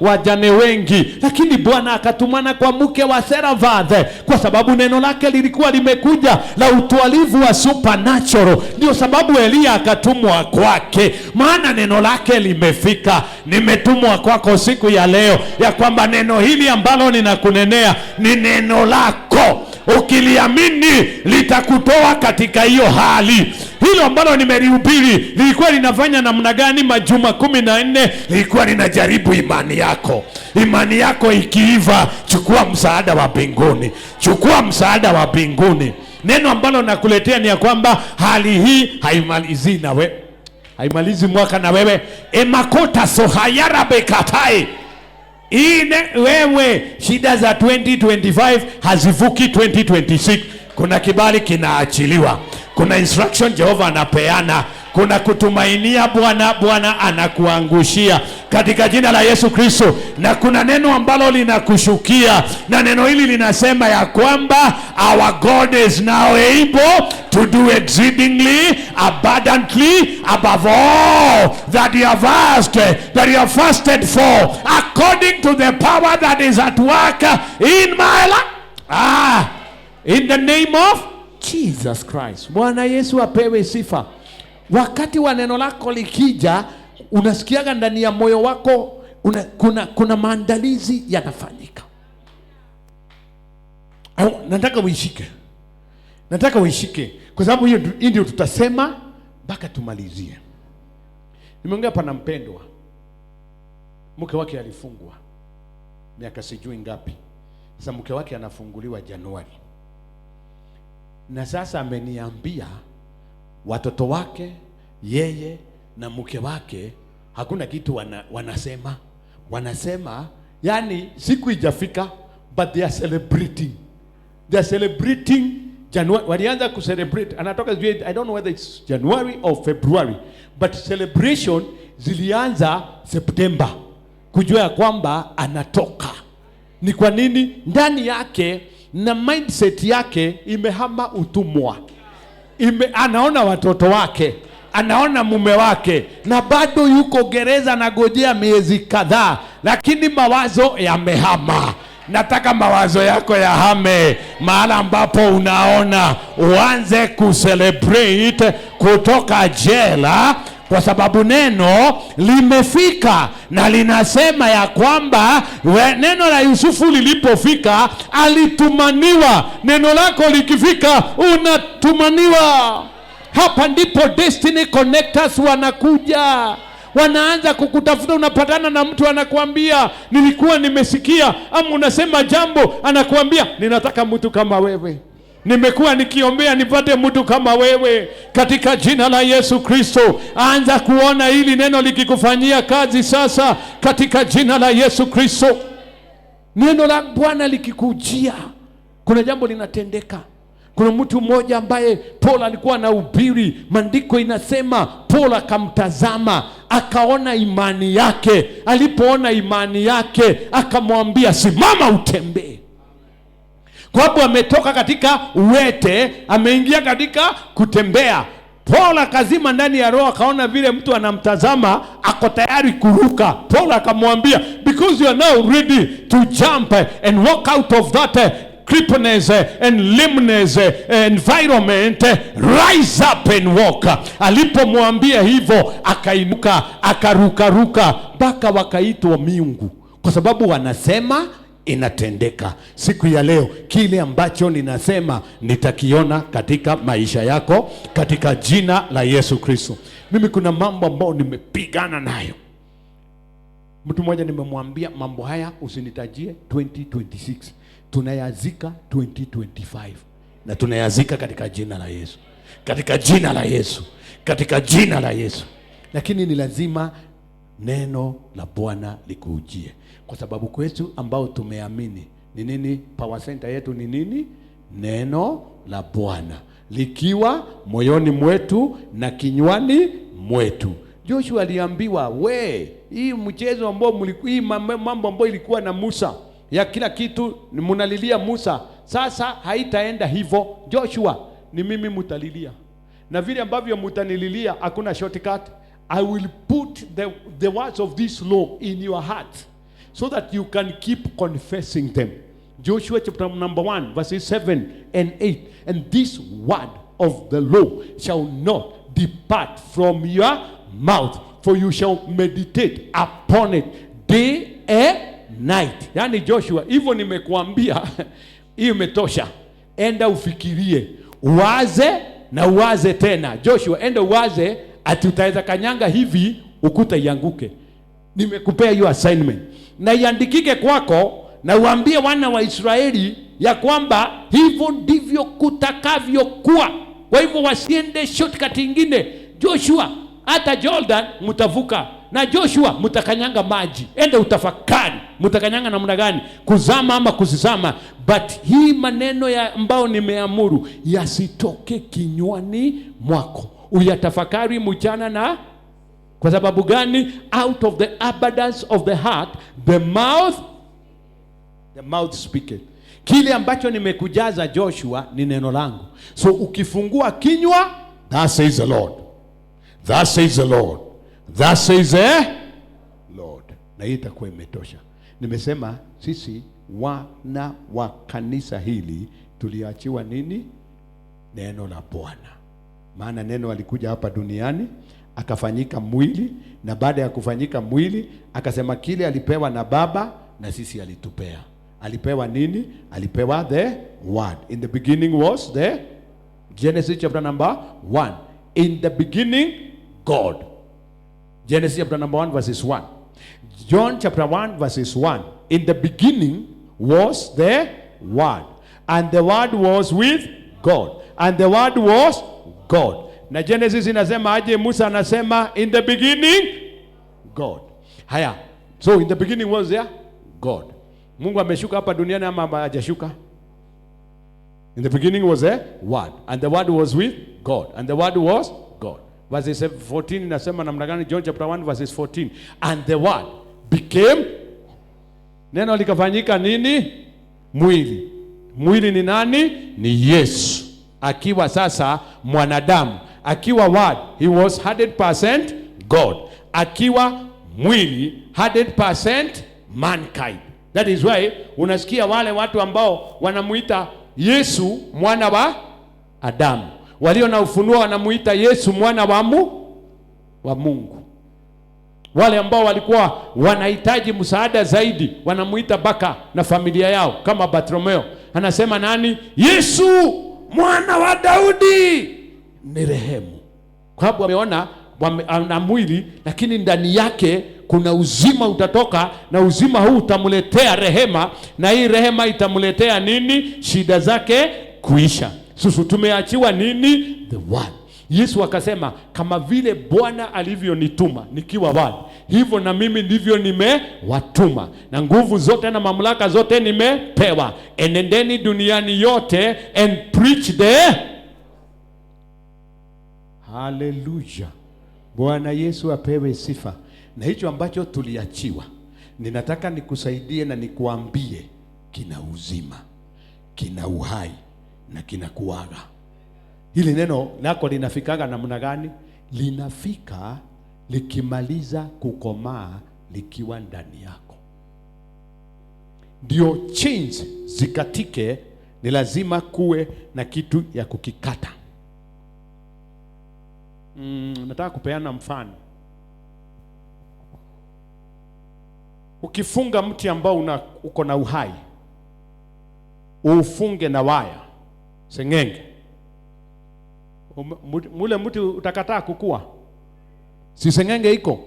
wajane wengi, lakini Bwana akatumana kwa mke wa Seraphathe, kwa sababu neno lake lilikuwa limekuja la utwalivu wa supernatural. Ndio sababu Elia akatumwa kwake, maana neno lake limefika. Nimetumwa kwako siku ya leo, ya kwamba neno hili ambalo ninakunenea ni neno lako. Ukiliamini litakutoa katika hiyo hali. Hilo ambalo nimelihubiri lilikuwa linafanya namna gani? Majuma 14 lilikuwa linajaribu imani yako. Imani yako ikiiva, chukua msaada wa mbinguni. Chukua msaada wa mbinguni. Neno ambalo nakuletea ni ya kwamba hali hii haimalizi na wewe. Haimalizi mwaka na wewe. Emakota sohayara bekatai. Wewe shida za 2025 hazivuki 2026. Kuna kibali kinaachiliwa. Kuna instruction Jehova anapeana. Kuna kutumainia Bwana anakuangushia katika jina la Yesu Kristo. Na kuna neno ambalo linakushukia, na neno hili linasema ya kwamba our God is now able to do exceedingly abundantly above all that you have asked, that you have fasted for, according to the power that is at work in my life. In the name of Jesus Christ. Bwana Yesu apewe sifa. Wakati wa neno lako likija, unasikiaga ndani ya moyo wako kuna maandalizi yanafanyika. Nataka uishike. Nataka uishike, kwa sababu hiyo ndio tutasema mpaka tumalizie. Nimeongea hapa na mpendwa, mke wake alifungwa miaka sijui ngapi. Sasa mke wake anafunguliwa Januari. Na sasa ameniambia watoto wake, yeye na mke wake, hakuna kitu wanasema yani siku ijafika, but they are celebrating. They are celebrating January walianza kucelebrate, anatoka I don't know whether it's January or February, but celebration zilianza September, kujua ya kwamba anatoka. Ni kwa nini? Ndani yake na mindset yake imehama utumwa. Anaona watoto wake, anaona mume wake, na bado yuko gereza na gojea miezi kadhaa, lakini mawazo yamehama. Nataka mawazo yako yahame mahala ambapo unaona, uanze kucelebrate kutoka jela, kwa sababu neno limefika na linasema ya kwamba neno la Yusufu lilipofika alitumaniwa. Neno lako likifika unatumaniwa. Hapa ndipo destiny connectors wanakuja. Wanaanza kukutafuta. Unapatana na mtu anakuambia nilikuwa nimesikia, ama unasema jambo anakuambia ninataka mtu kama wewe, nimekuwa nikiombea nipate mtu kama wewe. Katika jina la Yesu Kristo, anza kuona hili neno likikufanyia kazi sasa, katika jina la Yesu Kristo. Neno la Bwana likikujia, kuna jambo linatendeka. Kuna mtu mmoja ambaye Paul alikuwa anahubiri, maandiko inasema Paul akamtazama, akaona imani yake. Alipoona imani yake, akamwambia simama utembee. Kwa sababu ametoka katika uwete, ameingia katika kutembea. Paul akazima ndani ya roho, akaona vile mtu anamtazama, ako tayari kuruka. Paul akamwambia, because you are now ready to jump and walk out of that crippleness and lameness environment, rise up and walk. Alipomwambia hivyo, akainuka, akaruka mpaka wakaitwa miungu, kwa sababu wanasema inatendeka. Siku ya leo kile ambacho ninasema nitakiona katika maisha yako, katika jina la Yesu Kristo. Mimi kuna mambo ambayo nimepigana nayo. Mtu mmoja nimemwambia mambo haya usinitajie 2026, tunayazika 2025, na tunayazika katika jina la Yesu, katika jina la Yesu, katika jina la Yesu. Lakini ni lazima neno la Bwana likujie, kwa sababu kwetu ambao tumeamini ni nini? Power center yetu ni nini? Neno la Bwana likiwa moyoni mwetu na kinywani mwetu. Joshua aliambiwa, hii mchezo ambao hii mambo ambayo ilikuwa na Musa, ya kila kitu mnalilia Musa, sasa haitaenda hivyo. Joshua, ni mimi mtalilia, na vile ambavyo mtanililia hakuna shortcut. I will put the words of this law in your heart, so that you can keep confessing them. Joshua chapter number 1 verses 7 and 8. And this word of the law shall not depart from your mouth, for you shall meditate upon it day and night. Yani Joshua, hivyo nimekuambia, hiyo imetosha. Enda ufikirie, uwaze na uwaze tena. Joshua, enda uwaze ati utaweza kanyanga hivi ukuta ianguke. Nimekupea hiyo assignment, na iandikike kwako, na uambie wana wa Israeli ya kwamba hivyo ndivyo kutakavyokuwa. Kwa hivyo wasiende shortcut nyingine. Joshua, hata Jordan mtavuka, na Joshua mtakanyanga maji. Enda utafakari mtakanyanga namna gani, kuzama ama kusizama. But hii maneno ya ambao nimeamuru yasitoke kinywani mwako, uyatafakari mchana na. Kwa sababu gani? Out of the abundance of the heart the mouth speaketh. Kile ambacho nimekujaza Joshua ni neno langu. So ukifungua kinywa, thus says the Lord, thus says the Lord, thus says the Lord, na hii itakuwa imetosha. Nimesema sisi wana wa kanisa hili tuliachiwa nini? Neno la Bwana. Maana neno alikuja hapa duniani, akafanyika mwili, na baada ya kufanyika mwili akasema kile alipewa na Baba na sisi alitupea. Alipewa nini? Alipewa the word. In the beginning was the Genesis chapter number 1. In the beginning God. Genesis chapter number 1 verses 1. John chapter 1 verses 1. In the beginning was the word, and the word was with God, and the word was God. Na Genesis inasema aje? Musa anasema in the beginning God. Haya, so in the beginning was there God. Mungu ameshuka hapa duniani ama hajashuka? In the beginning was a word, and the word was with God, and the word was God. Verses 14 inasema namna gani? John chapter 1 verses 14. And the word became, neno likafanyika nini? Mwili. Mwili ni nani? Ni Yesu. Akiwa sasa mwanadamu. Akiwa word, he was 100% God. Akiwa mwili, 100% mankind. That is why unasikia wale watu ambao wanamuita Yesu mwana wa Adamu, walio na ufunuo wanamuita Yesu mwana wa Mungu. Wale ambao walikuwa wanahitaji msaada zaidi wanamuita Baka na familia yao, kama Bartolomeo anasema nani? Yesu mwana wa Daudi ni rehemu. Kwa sababu wameona ana mwili, lakini ndani yake kuna uzima utatoka, na uzima huu utamletea rehema, na hii rehema itamletea nini? Shida zake kuisha. Sisi tumeachiwa nini? The word. Yesu akasema, kama vile Bwana alivyonituma nikiwa word, hivyo na mimi ndivyo nimewatuma, na nguvu zote na mamlaka zote nimepewa. Enendeni duniani yote and preach the. Hallelujah. Bwana Yesu apewe sifa. Na hicho ambacho tuliachiwa, ninataka nikusaidie na nikuambie, kina uzima, kina uhai na kina kuaga. Hili neno lako linafikaga namna gani? Linafika likimaliza kukomaa likiwa ndani yako. Ndio chains zikatike, ni lazima kuwe na kitu ya kukikata. Nataka kupeana mfano. Ukifunga mti ambao uko na uhai, ufunge na waya sengenge, mule mti utakataa kukua. Si sengenge iko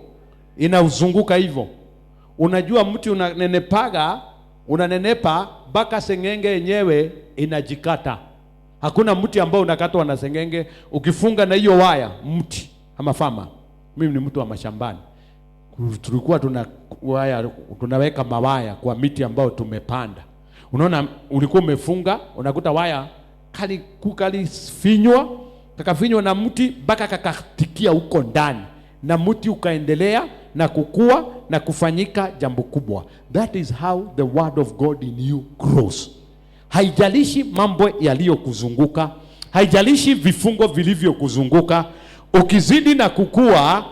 inauzunguka hivyo. Unajua mti unanenepa mpaka sengenge yenyewe inajikata. Hakuna mti ambao unakatwa na sengenge. Ukifunga na hiyo waya mti ama fama. Mimi ni mtu wa mashambani. Tulikuwa tunaweka mawaya kwa miti ambao tumepanda. Unaona, ulikuwa umefunga, unakuta waya kalifinywa, kakafinywa na mti mpaka kakatikia huko ndani, na mti ukaendelea na kukua na kufanyika jambo kubwa. That is how the word of God in you grows. Haijalishi mambo yaliyokuzunguka, haijalishi vifungo vilivyokuzunguka, ukizidi na kukua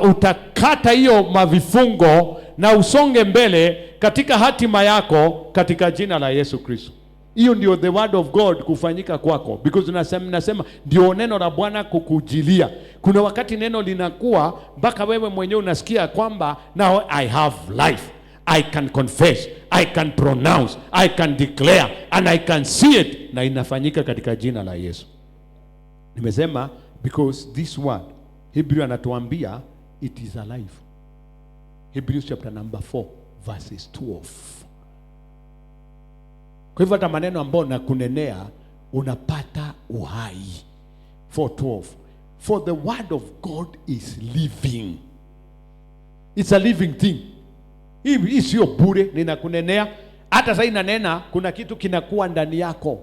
utakata hiyo mavifungo na usonge mbele katika hatima yako katika jina la Yesu Kristo. Hiyo ndio the word of God kufanyika kwako, because nasema ndio neno la Bwana kukujilia. Kuna wakati neno linakuwa mpaka wewe mwenyewe unasikia kwamba now I have life, I can confess, I can pronounce, I can declare and I can see it, na inafanyika katika jina la Yesu. Nimesema because this word, Hebrew anatuambia it is alive. Hebrews chapter number 4 verses 12. Kwa hivyo hata maneno ambayo nakunenea unapata uhai. 4:12. For the word of God is living. It's a living thing. Hii sio bure ninakunenea. Hata sasa inanena, kuna kitu kinakuwa ndani yako.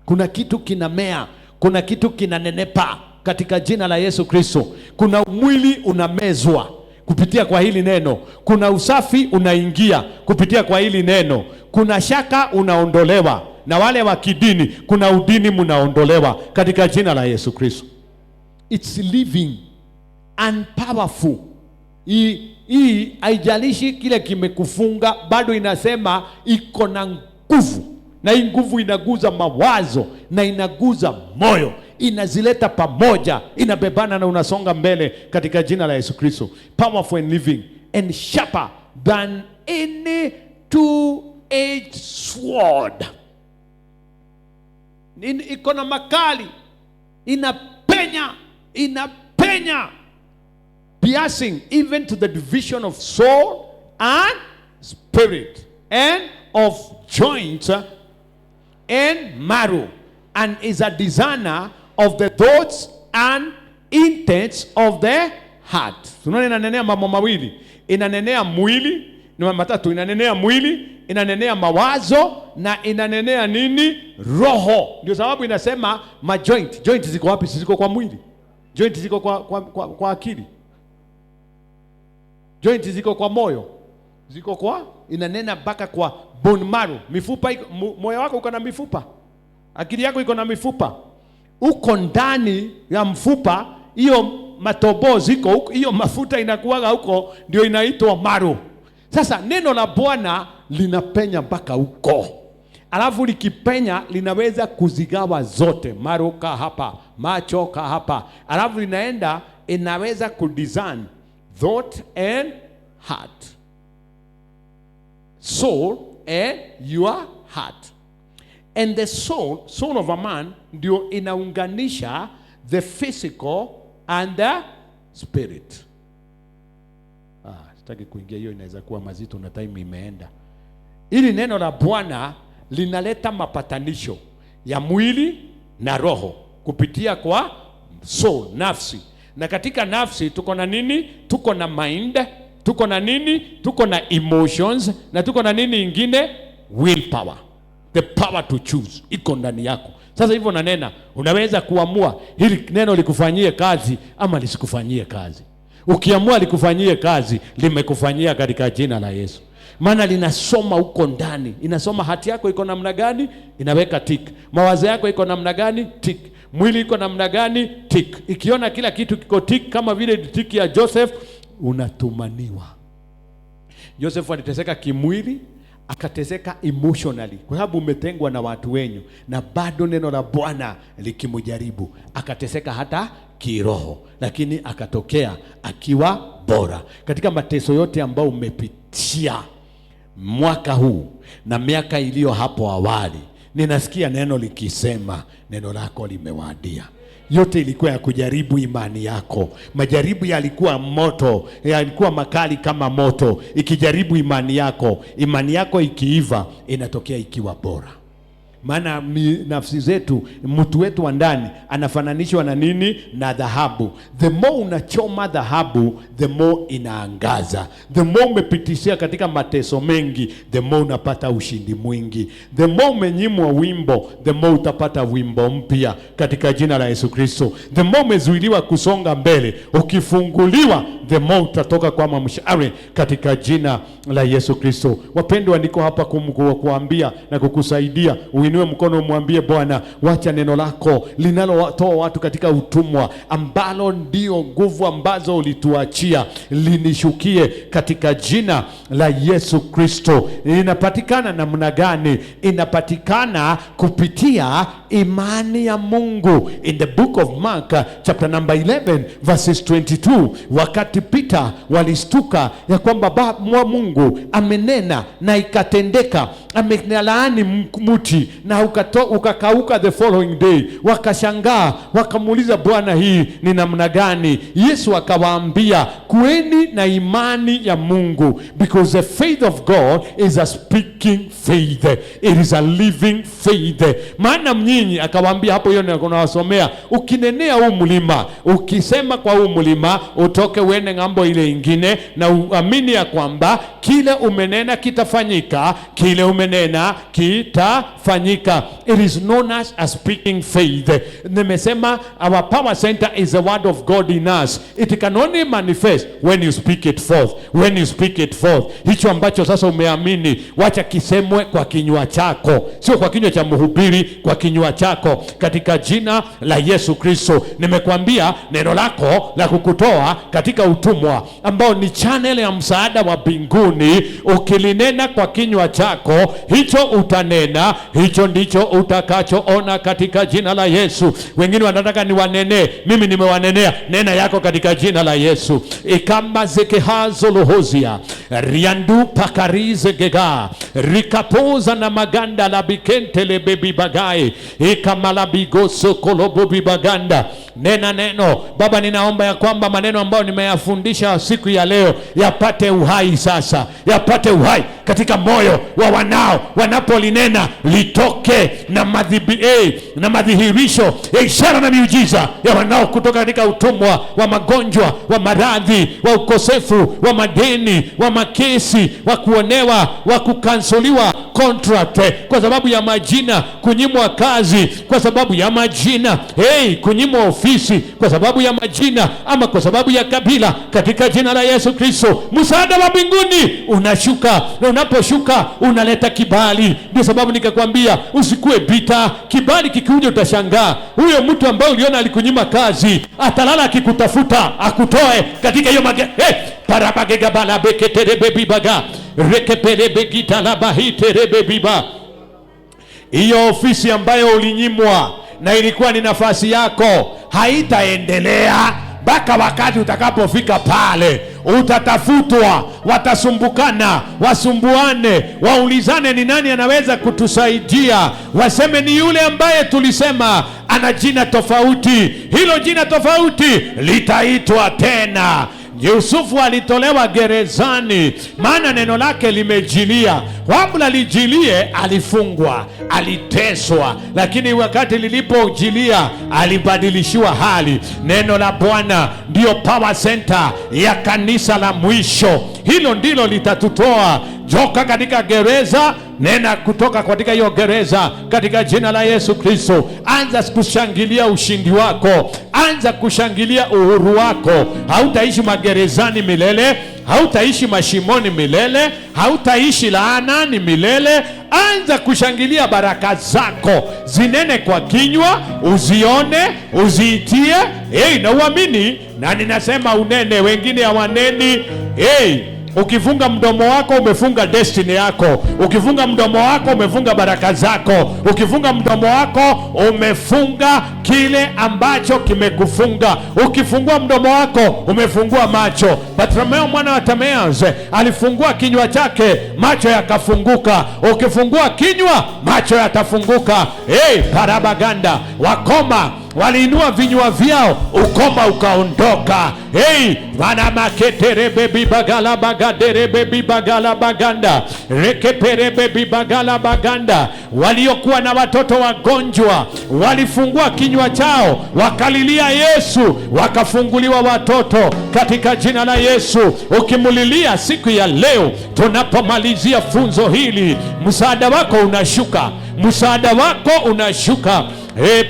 Kuna kitu kinamea, kuna kitu kinanenepa katika jina la Yesu Kristo. Kuna mwili unamezwa kupitia kwa hili neno. Kuna usafi unaingia kupitia kwa hili neno. Kuna shaka unaondolewa, na wale wa kidini kuna udini mnaondolewa katika jina la Yesu Kristo. It's living and powerful. Hii haijalishi kile kimekufunga, bado inasema iko na nguvu, na hii nguvu inaguza mawazo na inaguza moyo, inazileta pamoja, inabebana na unasonga mbele katika jina la Yesu Kristo. Powerful and living and sharper than any two-edged sword. Iko na makali, inapenya, piercing even to the division of soul and spirit, and of joints and marrow, and is a discerner of the thoughts and intents of the heart. Tunaona inanenea mambo mawili. Inanenea mwili, ni matatu. Inanenea mwili, inanenea mawazo, na inanenea nini? roho. Ndio sababu inasema joint ziko wapi? Ziko kwa mwili. Joint ziko kwa akili. Joint ziko kwa moyo. Ziko kwa, inanena mpaka kwa bone marrow. Mifupa, moyo wako uko na mifupa. Akili yako iko na mifupa. Uko ndani ya mfupa, hiyo matobo ziko, hiyo mafuta inakuwaga huko, ndio inaitwa marrow. Sasa neno la Bwana linapenya mpaka huko. Alafu likipenya linaweza kuzigawa zote. Marrow ka hapa, macho ka hapa. Alafu linaenda, inaweza kudesign thought and heart. Soul and your heart. And the soul of a man, ndio inaunganisha the physical and the spirit. Sitaki kuingia hiyo, inaweza kuwa mazito na time imeenda. Ili neno la Bwana linaleta mapatanisho ya mwili na roho kupitia kwa soul, nafsi. Na katika nafsi tuko na nini? Tuko na mind, tuko na nini? Tuko na emotions, na tuko na nini ingine? Willpower. The power to choose iko ndani yako. Sasa hivyo nanena, unaweza kuamua hili neno likufanyie kazi ama lisikufanyie kazi. Ukiamua likufanyie kazi, limekufanyia katika jina la Yesu. Maana linasoma huko ndani. Inasoma hati yako iko namna gani? Inaweka tick. Mawazo yako iko namna gani? Tick. Mwili iko namna gani? Tick. Ikiona kila kitu kiko tick, kama vile tick ya Joseph, unatumaniwa. Joseph aliteseka kimwili, akateseka emotionally kwa sababu umetengwa na watu wenyu, na bado neno la Bwana likimjaribu, akateseka hata kiroho, lakini akatokea akiwa bora. Katika mateso yote ambayo umepitia mwaka huu na miaka iliyo hapo awali, ninasikia neno likisema neno lako limewadia. Yote ilikuwa ya kujaribu imani yako. Majaribu yalikuwa moto, yalikuwa makali kama moto, ikijaribu imani yako. Imani yako ikiiva, inatokea ikiwa bora. Maana nafsi zetu, mtu wetu wa ndani anafananishwa na nini? Na dhahabu. The more unachoma dhahabu, the more inaangaza. The more umepitishia katika mateso mengi, the more unapata ushindi mwingi. The more umenyimwa wimbo, the more utapata wimbo mpya katika jina la Yesu Kristo. The more umezuiliwa kusonga mbele, ukifunguliwa, the more utatoka kwa mamshari katika jina la Yesu Kristo. Wapendwa, niko hapa kuambia na kukusaidia. Uinue mkono umwambie Bwana, wacha neno lako linalotoa watu katika utumwa, ambalo ndio nguvu ambazo ulituachia, linishukie katika jina la Yesu Kristo. Inapatikana namna gani? Inapatikana kupitia imani ya Mungu. In the book of Mark chapter number 11 verses 22, wakati Peter walistuka ya kwamba Mungu amenena na ikatendeka, amelaani mti na ukakauka the following day, wakashangaa, wakamuuliza Bwana, hii ni namna gani? Yesu akawaambia, kueni na imani ya Mungu, because the faith of God is a speaking faith, it is a living faith. Maana mnyinyi, akawaambia hapo, hiyo ninawasomea, ukinenea huu mlima, ukisema kwa huu mlima utoke uende ngambo ile ingine, na uamini ya kwamba kile umenena kitafanyika, kile umenena kitafanyika. It is known as a speaking faith. Nimesema our power center is the word of God in us. It can only manifest when you speak it forth. When you speak it forth. Hicho ambacho sasa umeamini, wacha kisemwe kwa kinywa chako, sio kwa kinywa cha mhubiri, kwa kinywa chako katika jina la Yesu Kristo. Nimekwambia neno lako la kukutoa katika utumwa, ambao ni channel ya msaada wa mbinguni, ukilinena kwa kinywa chako, hicho utanena, hicho ndicho utakachoona katika jina la Yesu. Wengine wanataka niwanene, mimi nimewanenea. Nena yako katika jina la Yesu. Ikamba zekehazo lohozia riandu pakarize gega rikapoza na maganda la bikente le bebi bagai ikamala bigoso kolobo bibaganda nena neno. Baba, ninaomba ya kwamba maneno ambayo nimeyafundisha siku ya leo yapate uhai sasa, yapate uhai katika moyo wa wanao, wanapolinena litoke na madhihirisho ya ishara na miujiza ya wanao kutoka katika utumwa wa magonjwa, wa maradhi, wa ukosefu wa madeni, wa makesi, wa kuonewa, wa kukansuliwa contract kwa sababu ya majina, kunyimwa kazi kwa sababu ya majina, kunyimwa ofisi kwa sababu ya majina ama kwa sababu ya kabila, katika jina la Yesu Kristo. Msaada wa mbinguni unashuka, na unaposhuka unaleta kibali. Ndio sababu nikakwambia usikue bita. Kibali kikuja utashangaa. Huyo mtu ambaye uliona alikunyima kazi atalala akikutafuta akutoe katika hiyo parabagega bala beketerebebibaga rekepelebegita la bahiterebebiba. Hiyo ofisi ambayo ulinyimwa na ilikuwa ni nafasi yako haitaendelea mpaka wakati utakapofika pale. Utatafutwa, watasumbukana, wasumbuane, waulizane ni nani anaweza kutusaidia, waseme ni yule ambaye tulisema ana jina tofauti. Hilo jina tofauti litaitwa tena. Yusufu alitolewa gerezani maana neno lake limejilia. Kabla lijilie alifungwa, aliteswa, lakini wakati lilipojilia alibadilishiwa hali. Neno la Bwana ndio power center ya kanisa la mwisho. Hilo ndilo litatutoa joka katika gereza. Nena kutoka katika hiyo gereza katika jina la Yesu Kristo. Anza kushangilia ushindi wako, anza kushangilia uhuru wako. Hautaishi magerezani milele, hautaishi mashimoni milele, hautaishi laanani milele. Anza kushangilia baraka zako, zinene kwa kinywa, uzione, uziitie, na uamini. Na ninasema unene, wengine hawaneni. Ukifunga mdomo wako umefunga destiny yako. Ukifunga mdomo wako umefunga baraka zako. Ukifunga mdomo wako umefunga kile ambacho kimekufunga. Ukifungua mdomo wako umefungua macho. Bartimayo mwana wa Timaeus alifungua kinywa chake, macho yakafunguka. Ukifungua kinywa macho yatafunguka. Parabaganda, wakoma waliinua vinywa vyao, ukoma ukaondoka. Wana maketere bebi bagala bagadere bebi bagala baganda rekepere bebi bagala baganda. Waliokuwa na watoto wagonjwa walifungua kinywa chao, wakalilia Yesu, wakafunguliwa watoto katika jina la Yesu. Ukimulilia siku ya leo tunapomalizia funzo hili, msaada wako unashuka, msaada wako unashuka.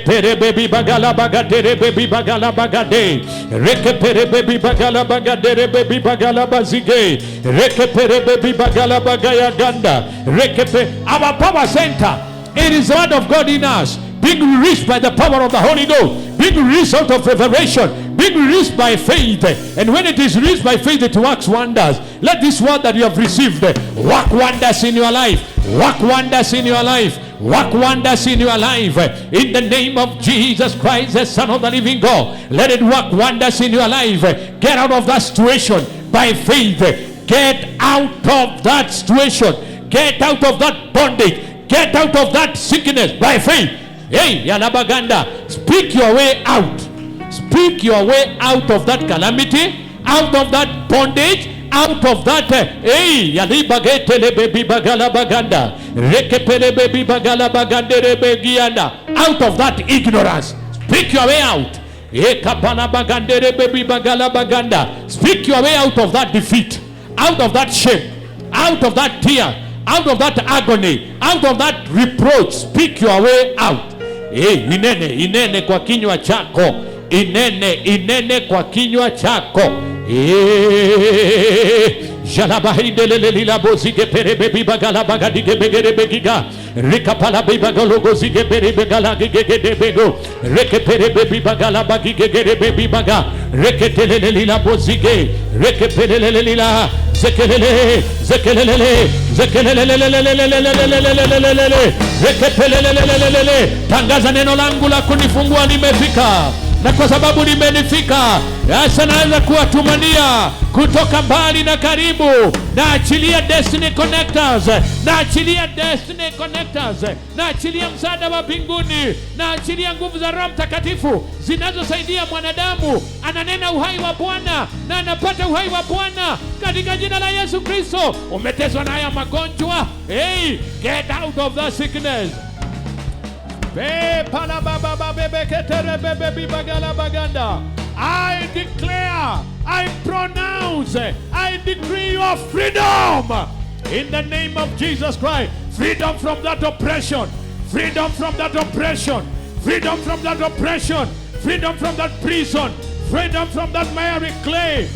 Pere bebi bagala bagadere bebi bagala bagade reke pere bebi bagala bagadere bebi bagala bazige reke pere bebi bagala bagaya ganda reke pe. Our power center, it is the word of God in us, being released by the power of the Holy Ghost, being released out of revelation, being released by faith. And when it is released by faith, it works wonders. Let this word that you have received work wonders in your life, work wonders in your life, work wonders in your life. In the name of Jesus Christ, the Son of the living God, let it work wonders in your life. Get out of that situation by faith. Get out of that situation. Get out of that bondage. Get out of that sickness by faith. Yalabaganda, speak your way out. Speak your way out of that calamity, out of that bondage, out of that yalibagete baby bagala baganda rekepele baby bagala bagandere begianda, out of that ignorance. Speak your way out. Ekapana bagandere baby bagala baganda. Speak your way out of that defeat, out of that shame, out of that tear, out of that agony, out of that reproach. Speak your way out. Inene kwa kinywa chako, inene kwa kinywa chako. Jalabahindele bozige pere bebi bagala bagadige begere begiga rikapala bibagalo gozige pere begala gege bego reke pere bebi bagala bagige gere bebi baga reketele lila bozige reke pere lila zekelele zekelele zekelele rekepele. Tangaza neno langu la kunifungua limefika. na kwa sababu limenifika sasa naweza kuwatumania kutoka mbali na karibu. Naachilia Destiny Connectors, naachilia Destiny Connectors, naachilia msaada wa mbinguni, naachilia nguvu za Roho Mtakatifu zinazosaidia mwanadamu ananena uhai wa Bwana na anapata uhai wa Bwana katika jina la Yesu Kristo. Umeteswa na haya magonjwa, hey, get out of the sickness. I declare, I pronounce, I decree your freedom in the name of Jesus Christ. Freedom from that oppression, freedom from that oppression, freedom from that oppression, freedom from that prison, freedom from that miry clay.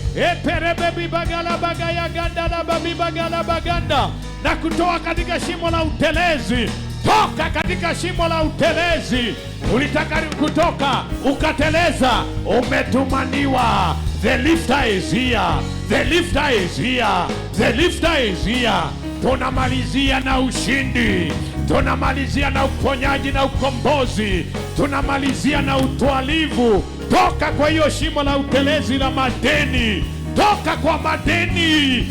Na kutoa katika shimo la utelezi. Toka katika shimo la utelezi. Ulitaka kutoka ukateleza, umetumaniwa. The lifter is here. The lifter is here. The lifter is here. Tunamalizia na ushindi. Tunamalizia na uponyaji na ukombozi. Tunamalizia na utwalivu. Toka kwa hiyo shimo la utelezi la madeni. Toka kwa madeni.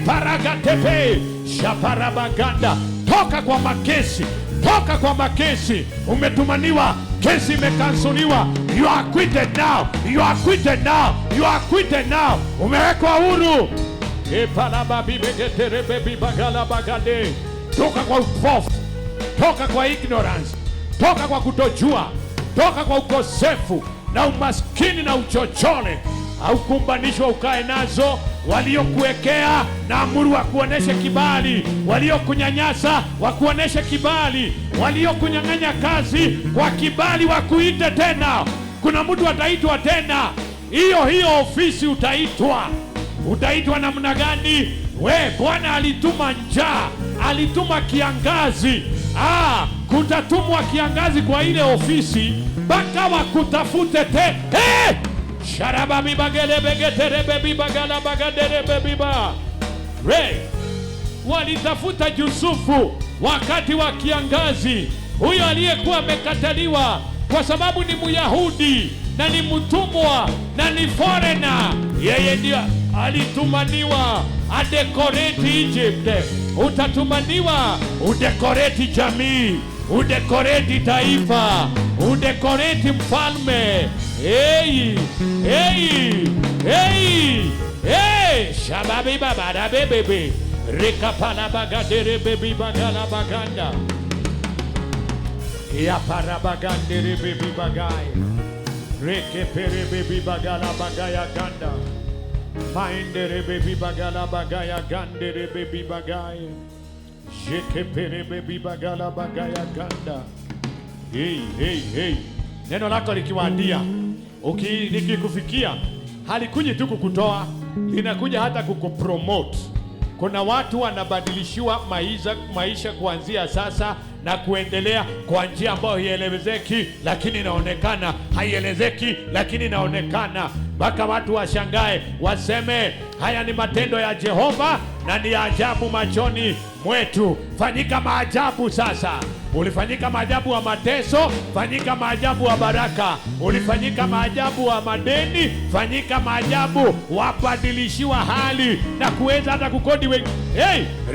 Paragatepe shaparabaganda. Toka kwa makesi. Toka kwa makesi. Umetumaniwa. Kesi imekansuliwa. You are acquitted now. You are acquitted now. You are acquitted now. Umewekwa huru. Toka kwa upofu. Toka kwa ignorance. Toka kwa kutojua. Toka kwa ukosefu na umaskini na uchochole. Au kumbanishwa ukae nazo. Waliokuwekea na amuru wakuoneshe kibali. Waliokunyanyasa wakuoneshe kibali. Waliokunyang'anya kazi kwa kibali wakuite tena. Kuna mtu ataitwa tena. Hiyo ofisi utaitwa. Utaitwa namna gani? Bwana alituma njaa, alituma kiangazi. Kutatumwa kiangazi kwa ile ofisi mpaka wakutafute te. Sharababi bagele begetere bebi bagala bagadere bebi ba. Walitafuta Yusufu wakati wa kiangazi. Huyo aliyekuwa amekataliwa kwa sababu ni Myahudi na ni mtumwa na ni foreigner. Yeye ndio alitumaniwa adekoreti Egypt. Utatumaniwa udekoreti jamii, udekoreti taifa, udekoreti mfalme. Shababi babara bebebe. Rekapala bagadere bebi bagala baganda. Ya parabagandere bebi bagaya. Rekepere bebi bagala bagaya ganda. Mindere bebi bagala bagaya gandere bebi bagaya. Jekepere bebi bagala bagaya ganda. Hey. Neno lako likiwadia, likikufikia, halikuji tu kukutoa, linakuja hata kukupromote. Kuna watu wanabadilishiwa maisha kuanzia sasa na kuendelea kwa njia ambayo haielezeki lakini inaonekana, haielezeki lakini inaonekana. Mpaka watu washangae, waseme haya ni matendo ya Jehova na ni ajabu machoni mwetu. Fanyika maajabu sasa. Ulifanyika maajabu wa mateso, fanyika maajabu wa baraka. Ulifanyika maajabu wa madeni, fanyika maajabu wabadilishiwa hali na kuweza hata kukodi wengi.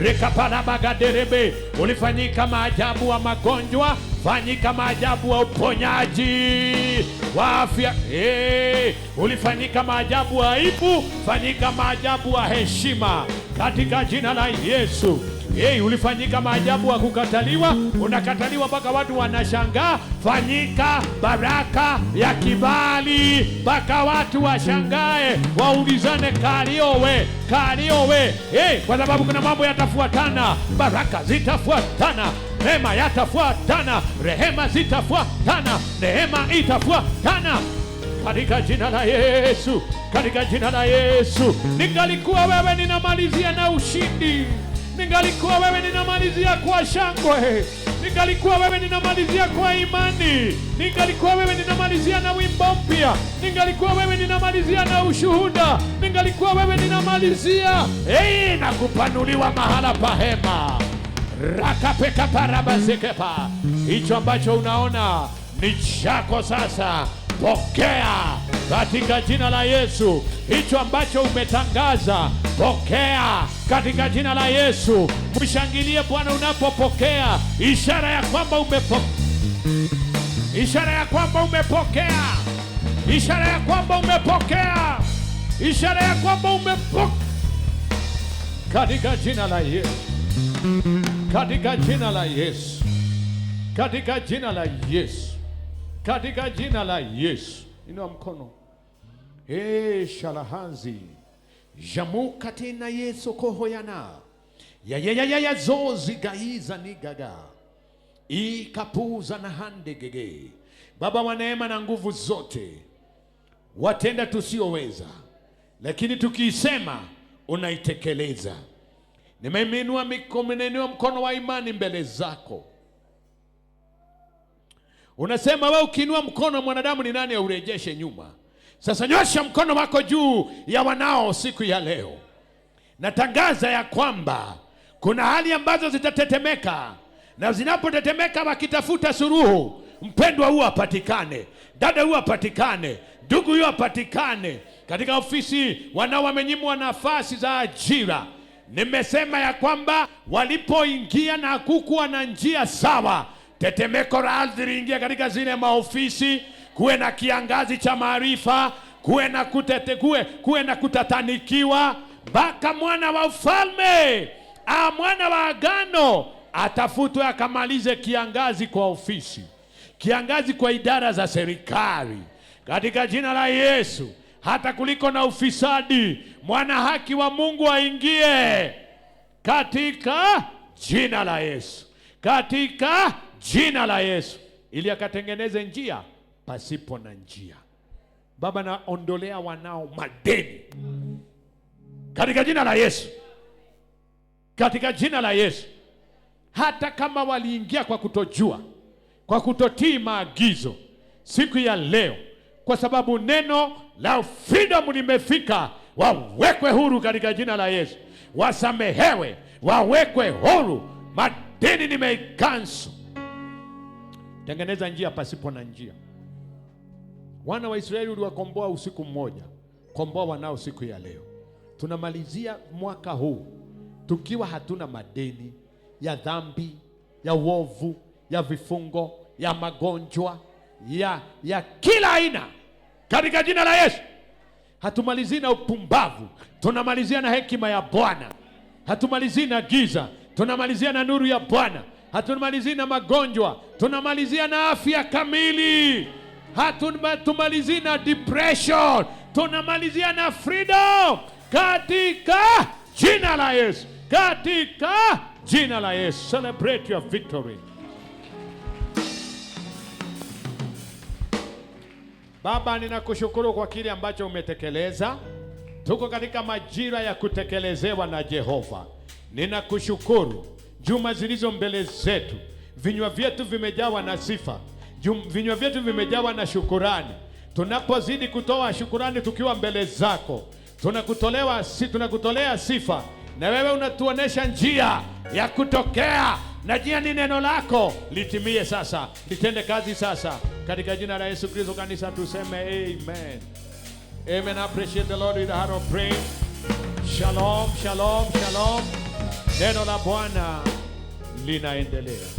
Rekapala bagaderebe. Ulifanyika maajabu wa magonjwa, fanyika maajabu wa uponyaji wa afya. Ulifanyika maajabu wa aibu, fanyika maajabu wa heshima katika jina la Yesu. Ulifanyika maajabu wa kukataliwa, unakataliwa mpaka watu wanashangaa. Fanyika baraka ya kibali mpaka watu washangae, waulizane kaliowe. Kwa sababu kuna mambo yatafuatana, baraka zitafuatana, neema yatafuatana, rehema zitafuatana, neema itafuatana katika jina la Yesu, katika jina la Yesu. Ningalikuwa wewe ninamalizia na ushindi. Ningalikuwa wewe ninamalizia kwa shangwe. Ningalikuwa wewe ninamalizia kwa imani. Ningalikuwa wewe ninamalizia na wimbo mpya. Ningalikuwa wewe ninamalizia na ushuhuda. Ningalikuwa wewe ninamalizia na kupanuliwa mahala pa hema. Rakapeka parabazekepa. Hicho ambacho unaona ni chako sasa. pokea katika jina la Yesu. Hicho ambacho umetangaza, pokea katika jina la Yesu. Mshangilie Bwana unapopokea, ishara ya kwamba ishara ya kwamba umepokea, ishara ya kwamba umepokea, ishara ya kwamba umepokea katika jina la Yesu, katika jina la Yesu, katika jina la Yesu, katika jina la Yesu. Inua mkono. Shalahanzi jamuka tena Yesu kohoyana ya zozi gaiza ni gaga ikapuza na hande gege. Baba wa neema na nguvu zote, watenda tusioweza, lakini tukisema unaitekeleza. Nimeinua mkono wa imani mbele zako. Unasema wewe ukiinua mkono mwanadamu ni nani aurejeshe nyuma? Sasa nyosha mkono wako juu ya wanao siku ya leo. Natangaza ya kwamba kuna hali ambazo zitatetemeka, na zinapotetemeka wakitafuta suluhu, mpendwa huwa apatikane, dada huwa apatikane, ndugu huwa apatikane. Katika ofisi wanao wamenyimwa nafasi za ajira, nimesema ya kwamba walipoingia na hakukuwa na njia sawa, tetemeko la ardhi liingia katika zile maofisi. Kuwe na kiangazi cha maarifa, kuwe na kutatanikiwa, mpaka mwana wa ufalme, mwana wa agano atafutwe akamalize kiangazi kwa ofisi, kiangazi kwa idara za serikali, katika jina la Yesu. Hata kuliko na ufisadi, mwana haki wa Mungu aingie katika jina la Yesu, katika jina la Yesu, ili akatengeneze njia pasipo na njia. Baba, naondolea wanao madeni katika jina la Yesu, katika jina la Yesu. Hata kama waliingia kwa kutojua, kwa kutotii maagizo, siku ya leo, kwa sababu neno la freedom limefika, wawekwe huru katika jina la Yesu. Wasamehewe, wawekwe huru. Madeni nimeikansu. Tengeneza njia pasipo na njia. Wana wa Israeli uliwakomboa usiku mmoja, komboa wanao siku ya leo. Tunamalizia mwaka huu tukiwa hatuna madeni ya dhambi, ya uovu, ya vifungo, ya magonjwa, ya kila aina, katika jina la Yesu. Hatumalizii na upumbavu, tunamalizia na hekima ya Bwana. Hatumalizii na giza, tunamalizia na nuru ya Bwana. Hatumalizii na magonjwa, tunamalizia na afya kamili. Hatumalizii na depression, tunamalizia na freedom katika jina la Yesu, katika jina la Yesu. Celebrate your victory. Baba, ninakushukuru kwa kile ambacho umetekeleza. Tuko katika majira ya kutekelezewa na Jehova. Ninakushukuru. Juma zilizo mbele zetu, vinywa vyetu vimejawa na sifa, vinywa vyetu vimejawa na shukurani. Tunapozidi kutoa shukurani tukiwa mbele zako, tunakutolea sifa, na wewe unatuonesha njia ya kutokea, na njia ni neno lako. Litimie sasa, litende kazi sasa, katika jina la Yesu Kristo. Kanisa tuseme amen. Amen. I appreciate the Lord with a heart of praise. Shalom, shalom, shalom. Neno la Bwana linaendelea.